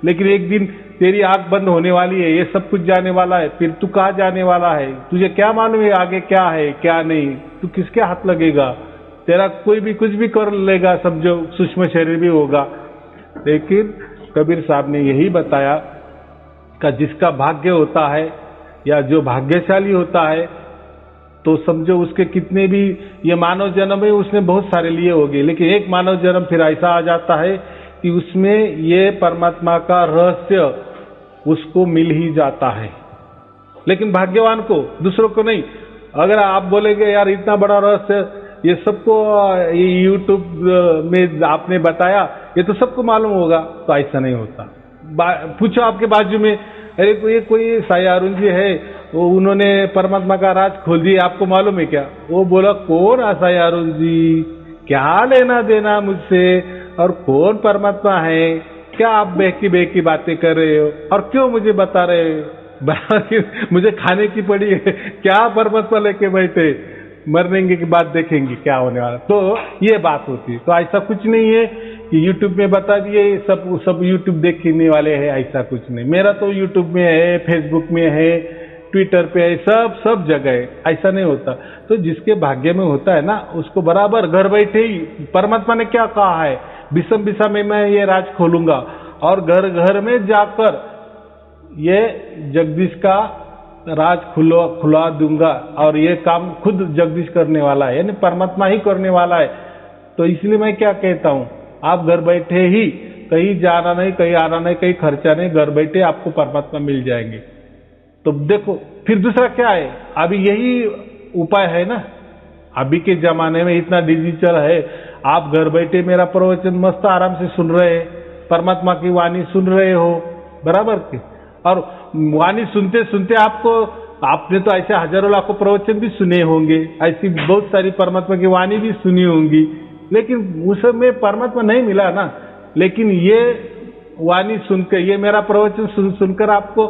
लेकिन एक दिन तेरी आंख बंद होने वाली है, ये सब कुछ जाने वाला है। फिर तू कहाँ जाने वाला है? तुझे क्या मालूम है आगे क्या है क्या नहीं? तू किसके हाथ लगेगा? तेरा कोई भी कुछ भी कर लेगा, समझो सूक्ष्म शरीर भी होगा। लेकिन कबीर साहब ने यही बताया कि जिसका भाग्य होता है या जो भाग्यशाली होता है, तो समझो उसके कितने भी ये मानव जन्म है उसने बहुत सारे लिए होंगे, लेकिन एक मानव जन्म फिर ऐसा आ जाता है कि उसमें ये परमात्मा का रहस्य उसको मिल ही जाता है। लेकिन भाग्यवान को, दूसरों को नहीं। अगर आप बोलेंगे यार इतना बड़ा रहस्य ये सबको ये यूट्यूब में आपने बताया, ये तो सबको मालूम होगा, तो ऐसा नहीं होता। पूछो आपके बाजू में, अरे कोई साई अरुण जी है, वो उन्होंने परमात्मा का राज खोल दिया, आपको मालूम है क्या? वो बोला कौन साई अरुण जी, क्या लेना देना मुझसे, और कौन परमात्मा है, क्या आप बेकी बातें कर रहे हो और क्यों मुझे बता रहे हो? मुझे खाने की पड़ी है, क्या परमात्मा लेके बैठे, मरने के बाद देखेंगे क्या होने वाला। तो ये बात होती है। तो ऐसा कुछ नहीं है कि यूट्यूब में बता दिए सब यूट्यूब देखने वाले हैं, ऐसा कुछ नहीं। मेरा तो यूट्यूब में है, फेसबुक में है, ट्विटर पे है, सब जगह है, ऐसा नहीं होता। तो जिसके भाग्य में होता है ना, उसको बराबर घर बैठे ही परमात्मा ने क्या कहा है, बिसम बिसा में मैं ये राज खोलूंगा और घर घर में जाकर ये जगदीश का राज खुला दूंगा, और ये काम खुद जगदीश करने वाला है, यानी परमात्मा ही करने वाला है। तो इसलिए मैं क्या कहता हूं, आप घर बैठे ही, कहीं जाना नहीं, कहीं आना नहीं, कहीं खर्चा नहीं, घर बैठे आपको परमात्मा मिल जाएंगे। तो देखो फिर दूसरा क्या है, अभी यही उपाय है ना। अभी के जमाने में इतना डिजिटल है, आप घर बैठे मेरा प्रवचन मस्त आराम से सुन रहे हैं, परमात्मा की वाणी सुन रहे हो, बराबर के। और वाणी सुनते सुनते आपने तो ऐसे हजारों लाखों प्रवचन भी सुने होंगे, ऐसी बहुत सारी परमात्मा की वाणी भी सुनी होंगी, लेकिन उस में परमात्मा नहीं मिला ना। लेकिन ये वाणी सुनकर, ये मेरा प्रवचन सुनकर आपको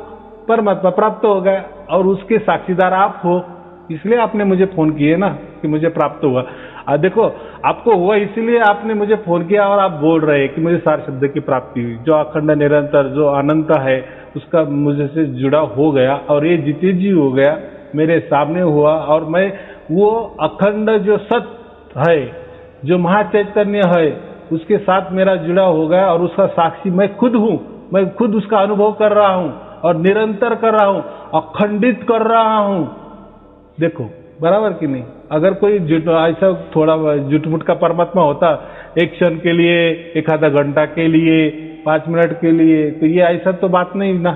परमात्मा प्राप्त हो गया, और उसके साक्षीदार आप हो, इसलिए आपने मुझे फोन किए ना कि मुझे प्राप्त हुआ। देखो आपको हुआ इसलिए आपने मुझे फोन किया, और आप बोल रहे हैं कि मुझे सार शब्द की प्राप्ति हुई, जो अखंड निरंतर जो अनंत है उसका मुझे से जुड़ा हो गया, और ये जीते जी हो गया, मेरे सामने हुआ। और मैं वो अखंड जो सत्य है, जो महाचैतन्य है, उसके साथ मेरा जुड़ा हो गया, और उसका साक्षी मैं खुद हूं, मैं खुद उसका अनुभव कर रहा हूं, और निरंतर कर रहा हूं, अखंडित कर रहा हूं। देखो बराबर कि नहीं। अगर कोई ऐसा थोड़ा झूठ का परमात्मा होता, एक क्षण के लिए, एक आधा घंटा के लिए, 5 मिनट के लिए, तो ये ऐसा तो बात नहीं ना।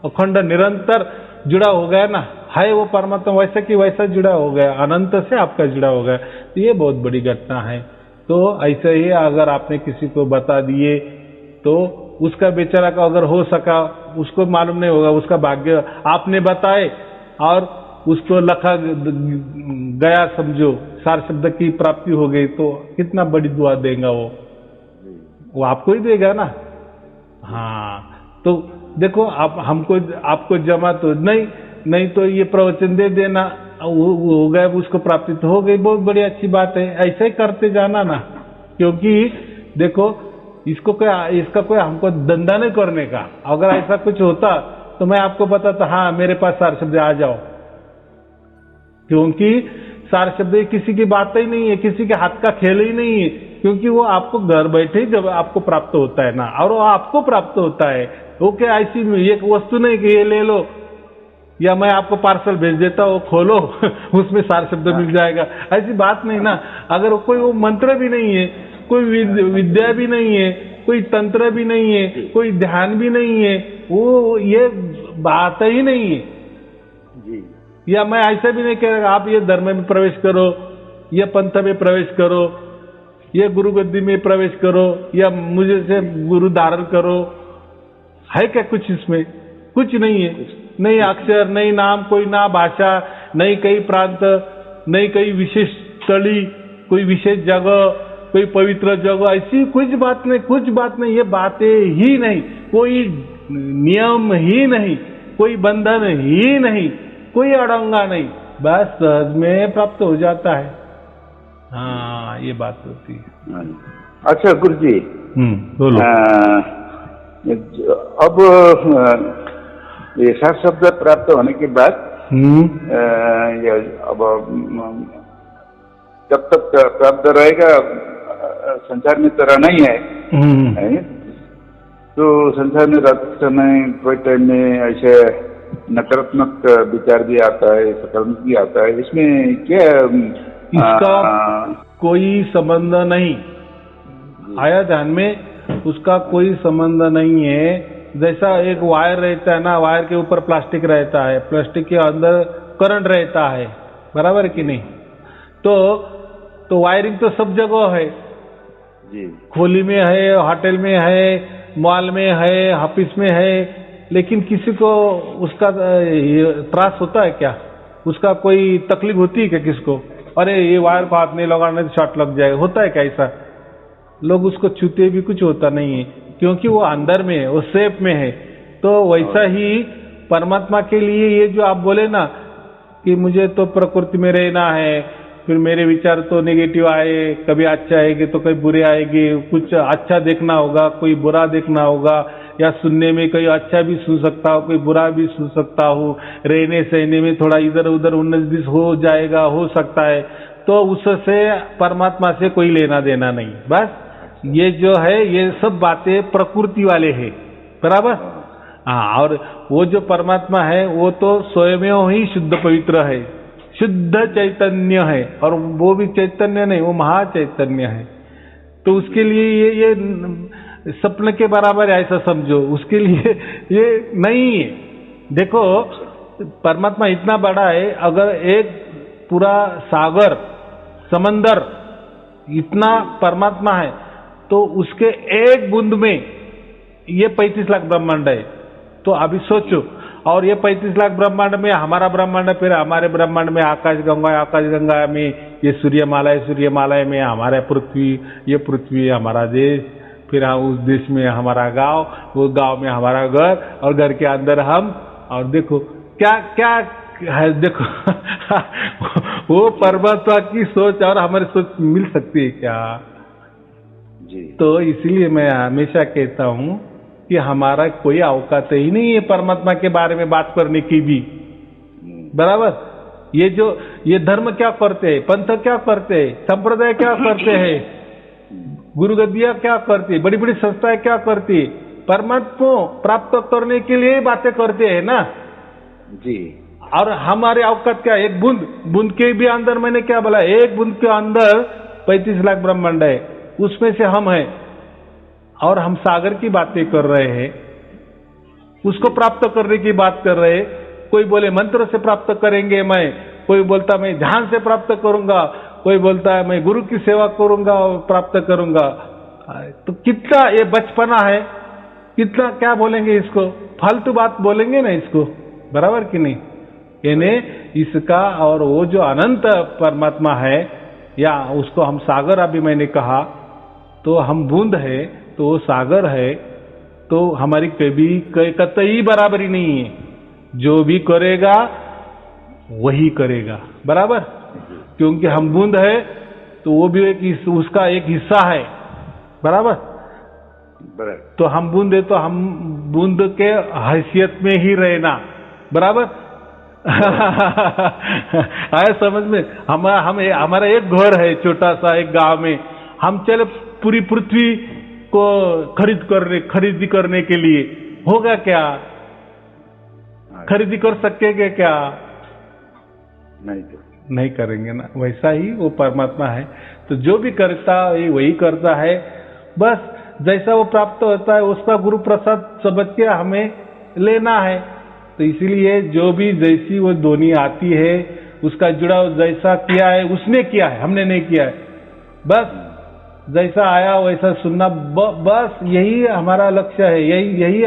अखंड निरंतर जुड़ा हो गया ना, है वो परमात्मा वैसा कि वैसा जुड़ा हो गया, अनंत से आपका जुड़ा हो गया। तो ये बहुत बड़ी घटना है। तो ऐसे ही अगर आपने किसी को बता दिए, तो उसका बेचारा का अगर हो सका, उसको मालूम नहीं होगा, उसका भाग्य आपने बताए और उसको लखा गया, समझो सार शब्द की प्राप्ति हो गई, तो कितना बड़ी दुआ देगा वो आपको ही देगा ना। हाँ, तो देखो आप हमको आपको जमा तो नहीं तो ये प्रवचन दे देना, वो हो गया, उसको प्राप्ति तो हो गई, बहुत बड़ी अच्छी बात है। ऐसे ही करते जाना ना, क्योंकि देखो इसका कोई हमको धंधा नहीं करने का। अगर ऐसा कुछ होता तो मैं आपको बताता, हाँ मेरे पास सार शब्द आ जाओ, क्योंकि सार शब्द किसी की बात ही नहीं है, किसी के हाथ का खेल ही नहीं है, क्योंकि वो आपको घर बैठे ही जब आपको प्राप्त होता है ना, और वो आपको प्राप्त होता है। वो क्या ऐसी एक वस्तु नहीं कि ये ले लो, या मैं आपको पार्सल भेज देता हूँ, खोलो उसमें सार शब्द मिल जाएगा, ऐसी बात नहीं ना। अगर कोई वो मंत्र भी नहीं है, कोई विद्या भी नहीं है, कोई तंत्र भी नहीं है, कोई ध्यान भी नहीं है, वो ये बात ही नहीं है जी। या मैं ऐसा भी नहीं कह रहा आप ये धर्म में प्रवेश करो, ये पंथ में प्रवेश करो, ये गुरु गद्दी में प्रवेश करो, या मुझे से गुरु धारण करो, है क्या कुछ इसमें? कुछ नहीं है। नहीं अक्षर, नहीं नाम, कोई ना भाषा, नहीं कई प्रांत, नहीं कई विशेष स्थली, कोई विशेष जगह, कोई पवित्र जगह, ऐसी कुछ बात नहीं। ये बातें ही नहीं, कोई नियम ही नहीं, कोई बंधन ही नहीं, कोई अड़ंगा नहीं, बस सहज में प्राप्त हो जाता है। हाँ, ये बात होती है। अच्छा गुरु जी, बोलो। अब ये सार शब्द प्राप्त होने के बाद अब जब तक प्राप्त रहेगा, संसार में तरह नहीं है, तो संसार में रहते समय कोई टाइम में ऐसे नकारात्मक विचार भी आता है, सकारात्मक भी आता है, इसमें क्या इसका कोई संबंध नहीं आया ध्यान में, उसका कोई संबंध नहीं है। जैसा एक वायर रहता है ना, वायर के ऊपर प्लास्टिक रहता है, प्लास्टिक के अंदर करंट रहता है, बराबर कि नहीं? तो वायरिंग तो सब जगह है, जी खोली में है, होटल में है, मॉल में है, ऑफिस में है, लेकिन किसी को उसका त्रास होता है क्या? उसका कोई तकलीफ होती है क्या किसको? अरे ये वायर को हाथ नहीं लगाने तो शॉर्ट लग जाएगा, होता है क्या ऐसा? लोग उसको छूते भी कुछ होता नहीं है, क्योंकि वो अंदर में है, वो सेफ में है। तो वैसा ही परमात्मा के लिए ये जो आप बोले ना कि मुझे तो प्रकृति में रहना है, फिर मेरे विचार तो नेगेटिव आए, कभी अच्छा आएंगे तो कभी बुरे आएंगे, कुछ अच्छा देखना होगा, कोई बुरा देखना होगा, या सुनने में कोई अच्छा भी सुन सकता हूँ, कोई बुरा भी सुन सकता हूँ, रहने सहने में थोड़ा इधर उधर 19-20 हो जाएगा, हो सकता है, तो उससे परमात्मा से कोई लेना देना नहीं। बस ये जो है ये सब बातें प्रकृति वाले हैं, बराबर? हाँ, और वो जो परमात्मा है वो तो स्वयं ही शुद्ध पवित्र है, शुद्ध चैतन्य है, और वो भी चैतन्य नहीं, वो महाचैतन्य है। तो उसके लिए ये सपने के बराबर है, ऐसा समझो, उसके लिए ये नहीं है। देखो परमात्मा इतना बड़ा है, अगर एक पूरा सागर समंदर इतना परमात्मा है, तो उसके एक बूंद में ये 35 लाख ब्रह्मांड है। तो अभी सोचो, और ये 35 लाख ब्रह्मांड में हमारा ब्रह्मांड, फिर हमारे ब्रह्मांड में आकाश गंगा में ये सूर्यमाला में हमारा पृथ्वी, ये पृथ्वी हमारा देश, फिर उस देश में हमारा गांव, वो गांव में हमारा घर, और घर के अंदर हम, और देखो क्या क्या है, देखो वो परमात्मा की सोच और हमारी सोच मिल सकती है क्या? जी। तो इसलिए मैं हमेशा कहता हूं कि हमारा कोई औकात ही नहीं है परमात्मा के बारे में बात करने की भी, बराबर? ये धर्म क्या करते हैं, पंथ क्या करते हैं, संप्रदाय क्या करते हैं, गुरु गद्दियां क्या करती है, बड़ी बड़ी संस्थाएं क्या करती है, परमात्मा प्राप्त करने के लिए बातें करते हैं ना जी। और हमारे औकात क्या? एक बूंद के भी अंदर, मैंने क्या बोला, एक बूंद के अंदर 35 लाख ब्रह्मांड है, उसमें से हम हैं, और हम सागर की बातें कर रहे हैं, उसको प्राप्त करने की बात कर रहे हैं। कोई बोले मंत्र से प्राप्त करेंगे, मैं, कोई बोलता मैं ध्यान से प्राप्त करूंगा, कोई बोलता है मैं गुरु की सेवा करूंगा और प्राप्त करूंगा। तो कितना ये बचपना है, कितना क्या बोलेंगे इसको, फालतू बात बोलेंगे ना इसको, बराबर कि नहीं? यानी इसका, और वो जो अनंत परमात्मा है, या उसको हम सागर, अभी मैंने कहा, तो हम बूंद है तो वो सागर है, तो हमारी कभी कतई बराबरी नहीं है। जो भी करेगा वही करेगा, बराबर? क्योंकि हम बूंद है तो वो भी उसका एक हिस्सा है, बराबर? तो हम बूंद है तो हम बूंद के हैसियत में ही रहना, बराबर? आया समझ में? हमारा एक घर है छोटा सा, एक गांव में, हम चले पूरी पृथ्वी को खरीदी करने के लिए, होगा क्या? खरीदी कर सकेंगे क्या? नहीं करेंगे ना। वैसा ही वो परमात्मा है, तो जो भी करता है वही करता है, बस जैसा वो प्राप्त होता है उसका गुरु प्रसाद समझ के हमें लेना है। तो इसीलिए जो भी जैसी वो ध्वनि आती है, उसका जुड़ाव जैसा किया है उसने किया है, हमने नहीं किया है, बस जैसा आया वैसा सुनना, बस यही हमारा लक्ष्य है, यही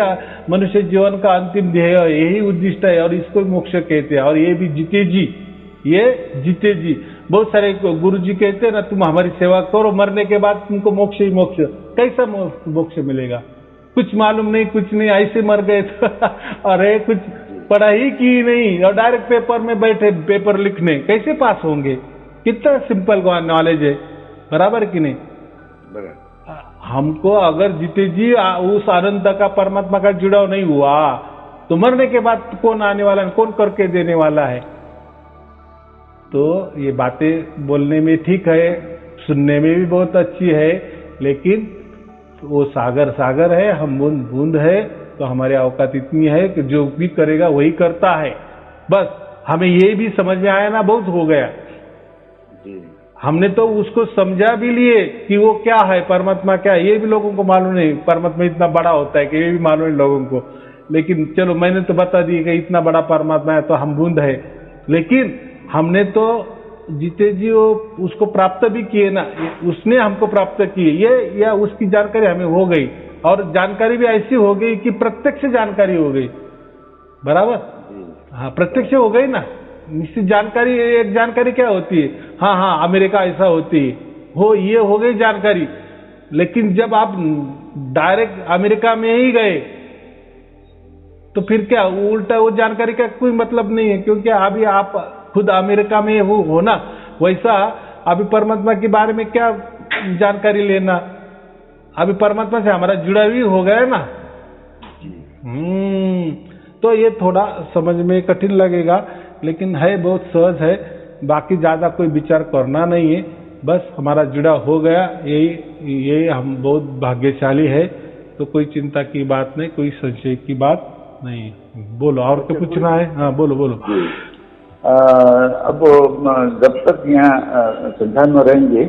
मनुष्य जीवन का अंतिम ध्येय है, यही उद्दिष्ट है, और इसको मोक्ष कहते हैं। और ये भी जीते जी। बहुत सारे गुरु जी कहते हैं ना, तुम हमारी सेवा करो, मरने के बाद तुमको मोक्ष ही मोक्ष। कैसा मोक्ष मिलेगा? कुछ मालूम नहीं, कुछ नहीं, ऐसे मर गए तो अरे कुछ पढ़ा ही की नहीं, और डायरेक्ट पेपर में बैठे पेपर लिखने, कैसे पास होंगे? कितना सिंपल नॉलेज है, बराबर कि नहीं? हमको अगर जीते जी उस अनंत का परमात्मा का जुड़ाव नहीं हुआ, तो मरने के बाद कौन आने वाला है, कौन करके देने वाला है? तो ये बातें बोलने में ठीक है, सुनने में भी बहुत अच्छी है, लेकिन वो सागर है, हम बूंद है, तो हमारी औकात इतनी है कि जो भी करेगा वही करता है। बस हमें ये भी समझ में आया ना, बहुत हो गया। हमने तो उसको समझा भी लिए कि वो क्या है, परमात्मा क्या है, ये भी लोगों को मालूम नहीं। परमात्मा इतना बड़ा होता है कि ये भी मालूम नहीं लोगों को। लेकिन चलो मैंने तो बता दी कि इतना बड़ा परमात्मा है तो हम बूंद है, लेकिन हमने तो जीते जी वो उसको प्राप्त भी किए ना, उसने हमको प्राप्त किए, ये या उसकी जानकारी हमें हो गई, और जानकारी भी ऐसी हो गई कि प्रत्यक्ष जानकारी हो गई। बराबर, हाँ प्रत्यक्ष हो गई ना। निश्चित जानकारी, एक जानकारी क्या होती है, हाँ हाँ अमेरिका ऐसा होती है, हो ये हो गई जानकारी। लेकिन जब आप डायरेक्ट अमेरिका में ही गए तो फिर क्या उल्टा वो जानकारी का कोई मतलब नहीं है, क्योंकि अभी आप खुद अमेरिका में हो ना। वैसा अभी परमात्मा के बारे में क्या जानकारी लेना, अभी परमात्मा से हमारा जुड़ा भी हो गया ना। तो ये थोड़ा समझ में कठिन लगेगा, लेकिन है बहुत सहज है। बाकी ज्यादा कोई विचार करना नहीं है, बस हमारा जुड़ा हो गया, यही हम बहुत भाग्यशाली है। तो कोई चिंता की बात नहीं, कोई संशय की बात नहीं। बोलो और क्या पूछना है? हाँ बोलो बोलो। अब जब तक यहाँ संस्थान में रहेंगे,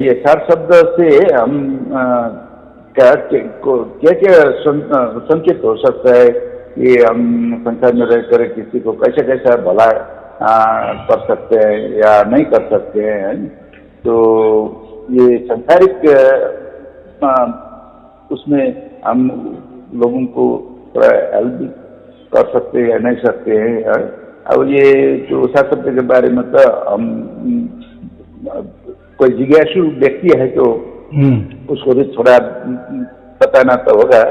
ये चार शब्द से हम क्या क्या संकेत हो सकता है कि हम संसार में रहकर किसी को कैसे कैसा भला कर सकते हैं या नहीं कर सकते हैं? तो ये संसारिक उसमें हम लोगों को थोड़ा हेल्प कर सकते हैं या नहीं सकते हैं? और ये जो चार शब्द के बारे में तो हम कोई जिज्ञासु व्यक्ति है तो उसको भी थोड़ा बताना तो होगा,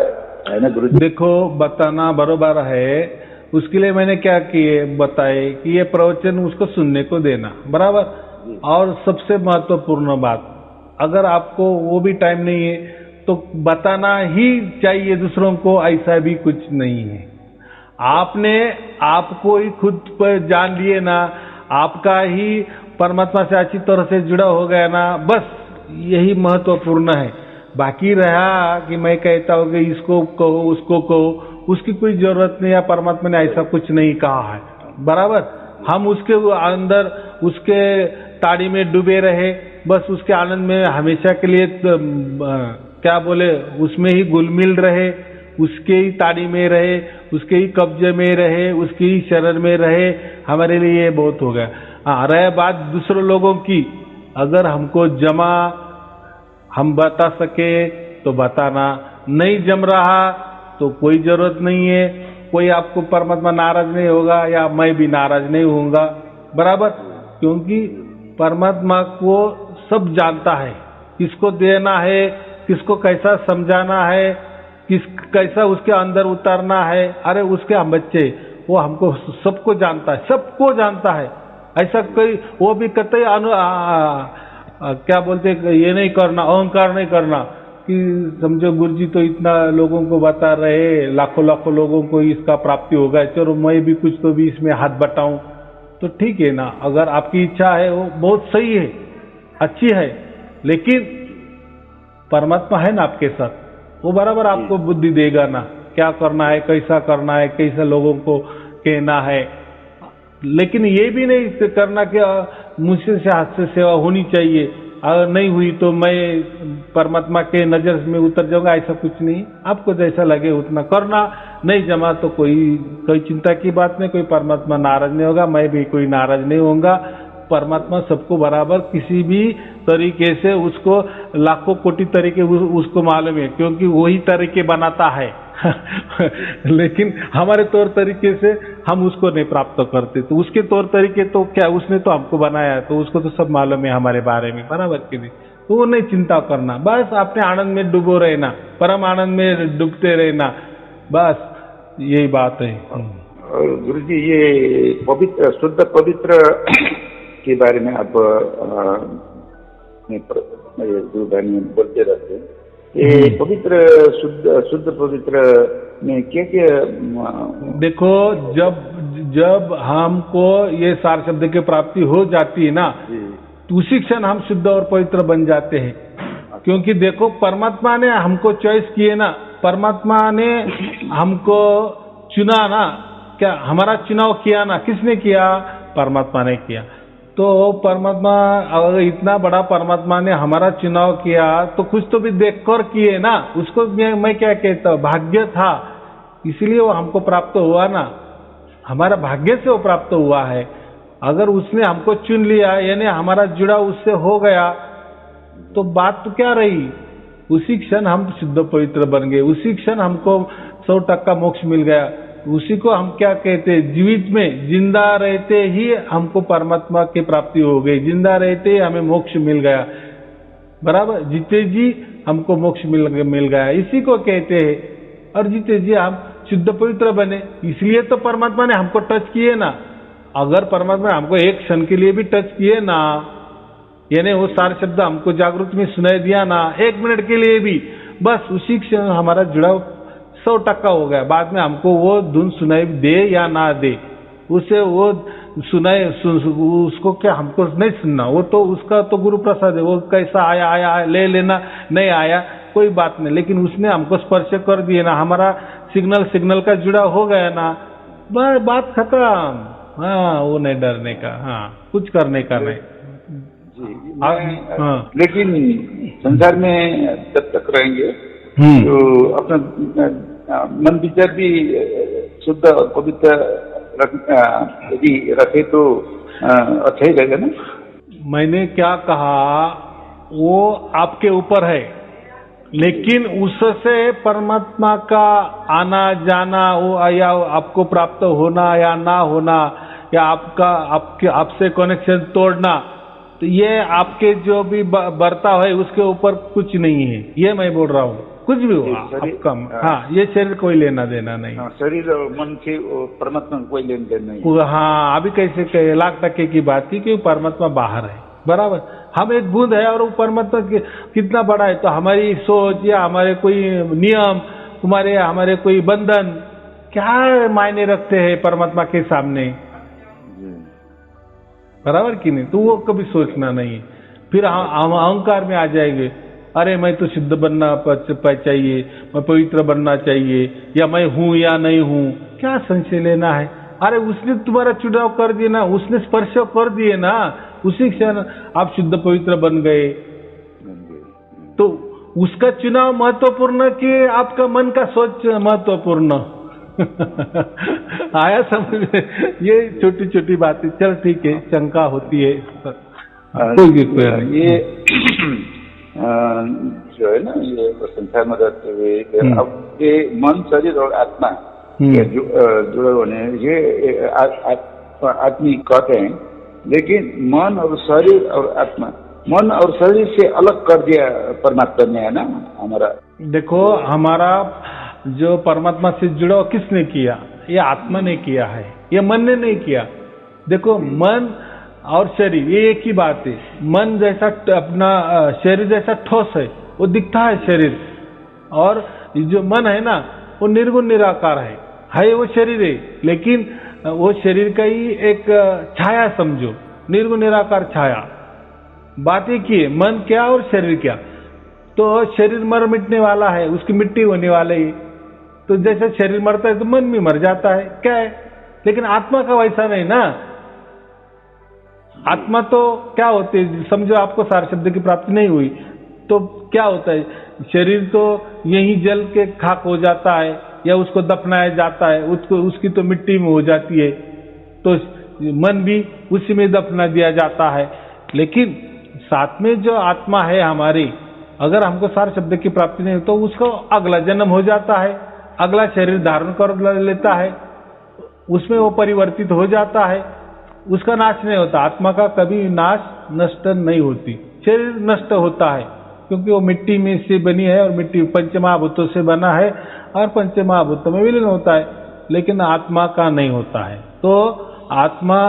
है ना गुरुजी? देखो बताना बरोबर है, उसके लिए मैंने क्या किए बताए कि ये प्रवचन उसको सुनने को देना, बराबर। और सबसे महत्वपूर्ण बात, अगर आपको वो भी टाइम नहीं है तो बताना ही चाहिए दूसरों को, ऐसा भी कुछ नहीं है। आपने आपको ही खुद पर जान लिए ना, आपका ही परमात्मा से अच्छी तरह से जुड़ा हो गया ना, बस यही महत्वपूर्ण है। बाकी रहा कि मैं कहता हूँ कि इसको कहो उसको कहो, उसकी कोई जरूरत नहीं है। परमात्मा ने ऐसा कुछ नहीं कहा है, बराबर। हम उसके अंदर उसके ताड़ी में डूबे रहे, बस उसके आनंद में हमेशा के लिए क्या बोले उसमें ही घुल-मिल रहे, उसके ही ताड़ी में रहे, उसके ही कब्जे में रहे, उसके ही शरण में रहे, हमारे लिए ये बहुत हो गया। हाँ, रहे बात दूसरे लोगों की, अगर हमको जमा हम बता सके तो बताना, नहीं जम रहा तो कोई जरूरत नहीं है। कोई आपको परमात्मा नाराज नहीं होगा या मैं भी नाराज नहीं होऊंगा, बराबर। क्योंकि परमात्मा को सब जानता है, किसको देना है, किसको कैसा समझाना है, कैसा उसके अंदर उतारना है। अरे उसके हम बच्चे, वो हमको सबको जानता है, सबको जानता है। ऐसा कोई वो भी कतई क्या बोलते ये नहीं करना, अहंकार नहीं करना कि समझो गुरुजी तो इतना लोगों को बता रहे, लाखों लाखों लोगों को इसका प्राप्ति होगा, चलो मैं भी कुछ तो भी इसमें हाथ बटाऊं, तो ठीक है ना। अगर आपकी इच्छा है वो बहुत सही है, अच्छी है, लेकिन परमात्मा है ना आपके साथ, वो बराबर आपको बुद्धि देगा ना, क्या करना है, कैसा करना है, कैसा लोगों को कहना है। लेकिन ये भी नहीं करना कि मुझसे से हाथ से सेवा होनी चाहिए, अगर नहीं हुई तो मैं परमात्मा के नजर में उतर जाऊंगा, ऐसा कुछ नहीं। आपको जैसा लगे उतना करना, नहीं जमा तो कोई चिंता की बात नहीं, कोई परमात्मा नाराज नहीं होगा, मैं भी कोई नाराज नहीं होऊंगा। परमात्मा सबको बराबर किसी भी तरीके से उसको लाखों कोटि तरीके उसको मालूम है, क्योंकि वही तरीके बनाता है लेकिन हमारे तौर तरीके से हम उसको नहीं प्राप्त करते, तो उसके तौर तरीके तो क्या, उसने तो हमको बनाया है, तो उसको तो सब मालूम है हमारे बारे में, बराबर के भी। तो वो नहीं चिंता करना, बस अपने आनंद में डूबो रहना, परम आनंद में डूबते रहना, बस यही बात है। गुरु जी, ये पवित्र शुद्ध पवित्र के बारे में आप गुरु बहन बोलते रहते हैं, ये पवित्र शुद्ध पवित्र में क्या क्या? देखो जब हमको ये सार शब्द की प्राप्ति हो जाती है ना, तो उसी क्षण हम शुद्ध और पवित्र बन जाते हैं। क्योंकि देखो परमात्मा ने हमको चॉइस किए ना, परमात्मा ने हमको चुना ना, क्या हमारा चुनाव किया ना, किसने किया? परमात्मा ने किया। तो परमात्मा, अगर इतना बड़ा परमात्मा ने हमारा चुनाव किया तो कुछ तो भी देखकर किए ना, उसको मैं क्या कहता हूँ, भाग्य था, इसलिए वो हमको प्राप्त हुआ ना, हमारा भाग्य से वो प्राप्त हुआ है। अगर उसने हमको चुन लिया यानी हमारा जुड़ाव उससे हो गया तो बात तो क्या रही, उसी क्षण हम शुद्ध पवित्र बन गए, उसी क्षण हमको 100% मोक्ष मिल गया। उसी को हम क्या कहते हैं, जीवित में जिंदा रहते ही हमको परमात्मा की प्राप्ति हो गई, जिंदा रहते ही हमें मोक्ष मिल गया, बराबर, जीते जी हमको मोक्ष मिल गया, इसी को कहते हैं। और जीते जी हम शुद्ध पवित्र बने, इसलिए तो परमात्मा ने हमको टच किए ना। अगर परमात्मा ने हमको एक क्षण के लिए भी टच किए ना, यानी वो सारे शब्द हमको जागृत में सुनाई दिया ना, 1 मिनट के लिए भी, बस उसी क्षण हमारा जुड़ाव 100% हो गया। बाद में हमको वो धुन सुनाई दे या ना दे, उसे वो सुनाए उसको क्या हमको नहीं सुनना, वो तो उसका तो गुरु प्रसाद है, वो कैसा आया ले लेना, नहीं आया कोई बात नहीं, लेकिन उसने हमको स्पर्श कर दिए ना, हमारा सिग्नल का जुड़ा हो गया ना, बस बात खत्म। हाँ, वो नहीं डरने का, हाँ, कुछ करने का नहीं। हाँ। लेकिन संसार में जब तक रहेंगे तो अपना मन विचार भी शुद्ध और पवित्र यदि रखे तो अच्छा ही रहेगा ना। मैंने क्या कहा, वो आपके ऊपर है, लेकिन उससे परमात्मा का आना जाना, वो या आपको प्राप्त होना या ना होना, या आपसे कनेक्शन तोड़ना, तो ये आपके जो भी बर्ताव है उसके ऊपर कुछ नहीं है, ये मैं बोल रहा हूँ। कुछ भी हुआ आपका, हाँ, ये शरीर कोई लेना देना नहीं। शरीर और मन से परमात्मा कोई लेना देना नहीं। हाँ, अभी कैसे 1,00,000% की बात थी कि परमात्मा बाहर है, बराबर, हम एक बूंद है और वो परमात्मा कितना बड़ा है, तो हमारी सोच या हमारे कोई नियम, हमारे कोई बंधन क्या मायने रखते हैं परमात्मा के सामने, बराबर कि नहीं। तो वो कभी सोचना नहीं, फिर हम अहंकार में आ जाएंगे, अरे मैं तो शुद्ध बनना चाहिए, मैं पवित्र बनना चाहिए, या मैं हूं या नहीं हूं, क्या संशय लेना है। अरे उसने तुम्हारा चुनाव कर दिया ना, उसने स्पर्श कर दिए ना, उसी क्षण आप शुद्ध पवित्र बन गए। तो उसका चुनाव महत्वपूर्ण कि आपका मन का सोच महत्वपूर्ण? आया समझ में? ये छोटी छोटी बातें, चल ठीक है, शंका होती है, ये जो है ना, ये संसार में रहते हुए अब ये मन, शरीर और आत्मा जुड़े होने, ये आदमी कहते हैं, लेकिन मन और शरीर और आत्मा, मन और शरीर से अलग कर दिया परमात्मा ने, है ना हमारा। देखो, हमारा जो परमात्मा से जुड़ा किसने किया? ये आत्मा ने किया है, ये मन ने नहीं किया। देखो, मन और शरीर ये एक ही बात है। मन जैसा अपना शरीर जैसा ठोस है, वो दिखता है शरीर, और जो मन है ना, वो निर्गुण निराकार है वो शरीर है, लेकिन वो शरीर का ही एक छाया समझो, निर्गुण निराकार छाया। बात एक ही है, मन क्या और शरीर क्या। तो शरीर मर मिटने वाला है, उसकी मिट्टी होने वाले ही, तो जैसे शरीर मरता है तो मन भी मर जाता है, क्या है। लेकिन आत्मा का वैसा नहीं ना। आत्मा तो क्या होती है, समझो आपको सार शब्द की प्राप्ति नहीं हुई तो क्या होता है, शरीर तो यहीं जल के खाक हो जाता है, या उसको दफनाया जाता है, उसकी तो मिट्टी में हो जाती है, तो मन भी उसी में दफना दिया जाता है। लेकिन साथ में जो आत्मा है हमारी, अगर हमको सार शब्द की प्राप्ति नहीं हो तो उसको अगला जन्म हो जाता है, अगला शरीर धारण कर लेता है, उसमें वो परिवर्तित हो जाता है, उसका नाश नहीं होता। आत्मा का कभी नाश नष्ट नहीं होती। शरीर नष्ट होता है क्योंकि वो मिट्टी में से बनी है, और मिट्टी पंचमहाभूतों से बना है, और पंचमहाभूतों में विलीन होता है, लेकिन आत्मा का नहीं होता है। तो आत्मा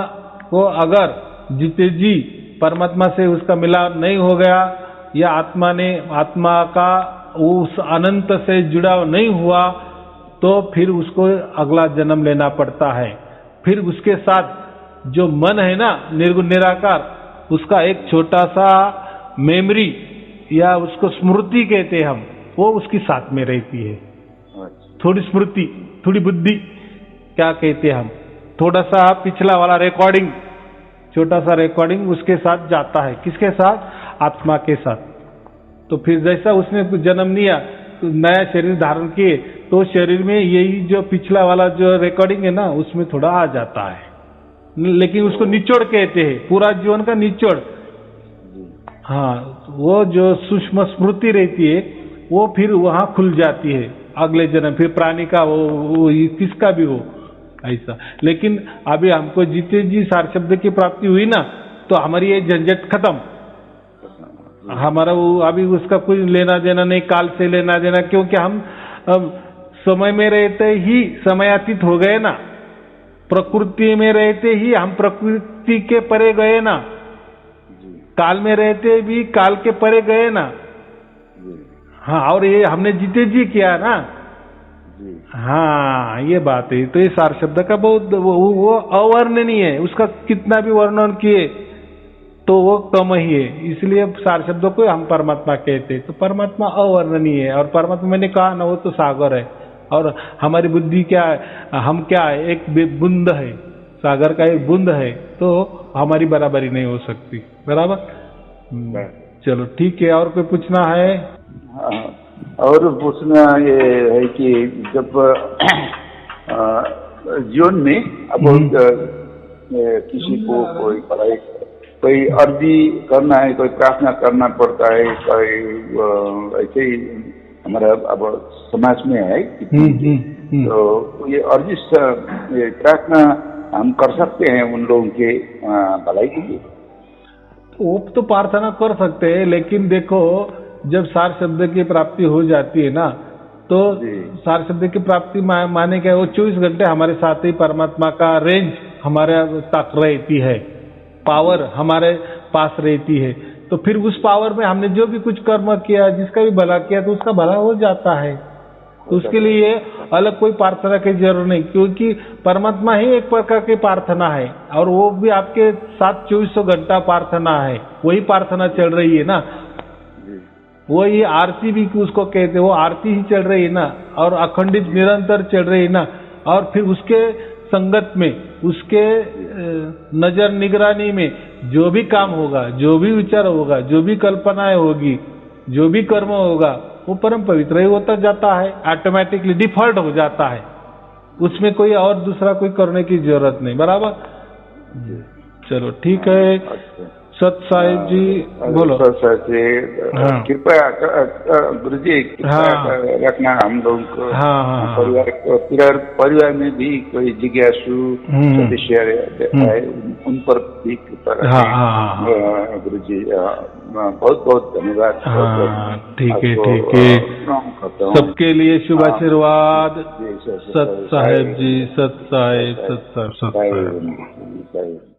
को अगर जीते जी परमात्मा से उसका मिलाप नहीं हो गया, या आत्मा का उस अनंत से जुड़ाव नहीं हुआ, तो फिर उसको अगला जन्म लेना पड़ता है। फिर उसके साथ जो मन है ना, निर्गुण निराकार, उसका एक छोटा सा मेमोरी, या उसको स्मृति कहते हैं हम, वो उसकी साथ में रहती है। थोड़ी स्मृति, थोड़ी बुद्धि, क्या कहते हैं हम, थोड़ा सा पिछला वाला रिकॉर्डिंग, छोटा सा रिकॉर्डिंग उसके साथ जाता है। किसके साथ? आत्मा के साथ। तो फिर जैसा उसने जन्म लिया, तो नया शरीर धारण किए, तो शरीर में यही जो पिछला वाला जो रिकॉर्डिंग है ना, उसमें थोड़ा आ जाता है, लेकिन उसको निचोड़ कहते हैं, पूरा जीवन का निचोड़। हाँ, वो जो सूक्ष्म स्मृति रहती है वो फिर वहां खुल जाती है अगले जन्म, फिर प्राणी का वो किसका भी हो ऐसा। लेकिन अभी हमको जीते जी सार शब्द की प्राप्ति हुई ना, तो हमारी ये झंझट खत्म। हमारा वो अभी उसका कुछ लेना देना नहीं, काल से लेना देना, क्योंकि हम समय में रहते ही समयातीत हो गए ना, प्रकृति में रहते ही हम प्रकृति के परे गए ना, काल में रहते भी काल के परे गए ना। हाँ, और ये हमने जीते जी किया ना। हाँ, ये बात है। तो ये सार शब्द का बहुत वो अवर्णनीय है, उसका कितना भी वर्णन किए तो वो कम ही है, इसलिए सार शब्दों को हम परमात्मा कहते हैं। तो परमात्मा अवर्णनीय है, और परमात्मा मैंने कहा ना, वो तो सागर है, और हमारी बुद्धि क्या है, हम क्या है, एक बूंद है, सागर का एक बूंद है, तो हमारी बराबरी नहीं हो सकती। बराबर। चलो ठीक है, और कोई पूछना है? और पूछना ये है कि जब जीवन में अब किसी को कोई पढ़ाई, कोई अर्जी करना है, कोई प्रार्थना करना पड़ता है, कोई ऐसे ही हमारा अब समाज में है, तो ये अर्जी ये प्रार्थना हम कर सकते हैं उन लोगों के भलाई के लिए? वो तो प्रार्थना कर सकते हैं, लेकिन देखो जब सार शब्द की प्राप्ति हो जाती है ना, तो सार शब्द की प्राप्ति माने क्या, वो 24 घंटे हमारे साथ ही परमात्मा का रेंज हमारे तक रहती है, पावर हमारे पास रहती है। तो फिर उस पावर में हमने जो भी कुछ कर्म किया, जिसका भी भला किया, तो उसका भला हो जाता है। तो उसके लिए अलग कोई प्रार्थना की जरूरत नहीं, क्योंकि परमात्मा ही एक प्रकार की प्रार्थना है, और वो भी आपके साथ 2400 घंटा प्रार्थना है, वही प्रार्थना चल रही है ना, वही आरती भी उसको कहते हैं, वो आरती ही चल रही है ना, और अखंडित निरंतर चल रही है ना। और फिर उसके संगत में, उसके नजर निगरानी में जो भी काम होगा, जो भी विचार होगा, जो भी कल्पनाएं होगी, जो भी कर्म होगा, वो परम पवित्र ही होता जाता है, ऑटोमेटिकली डिफॉल्ट हो जाता है, उसमें कोई और दूसरा कोई करने की जरूरत नहीं। बराबर। चलो ठीक है। सत साहिब जी बोलो। कृपया गुरु जी रखना हम लोगों को, परिवार में भी कोई जिज्ञासु सदस्य है, उन पर भी कृपा रखें गुरु जी। बहुत बहुत धन्यवाद। ठीक है, ठीक है। सबके लिए शुभ आशीर्वाद। सत साहिब जी, सत साहिब, सत साहिब, सत साहिब।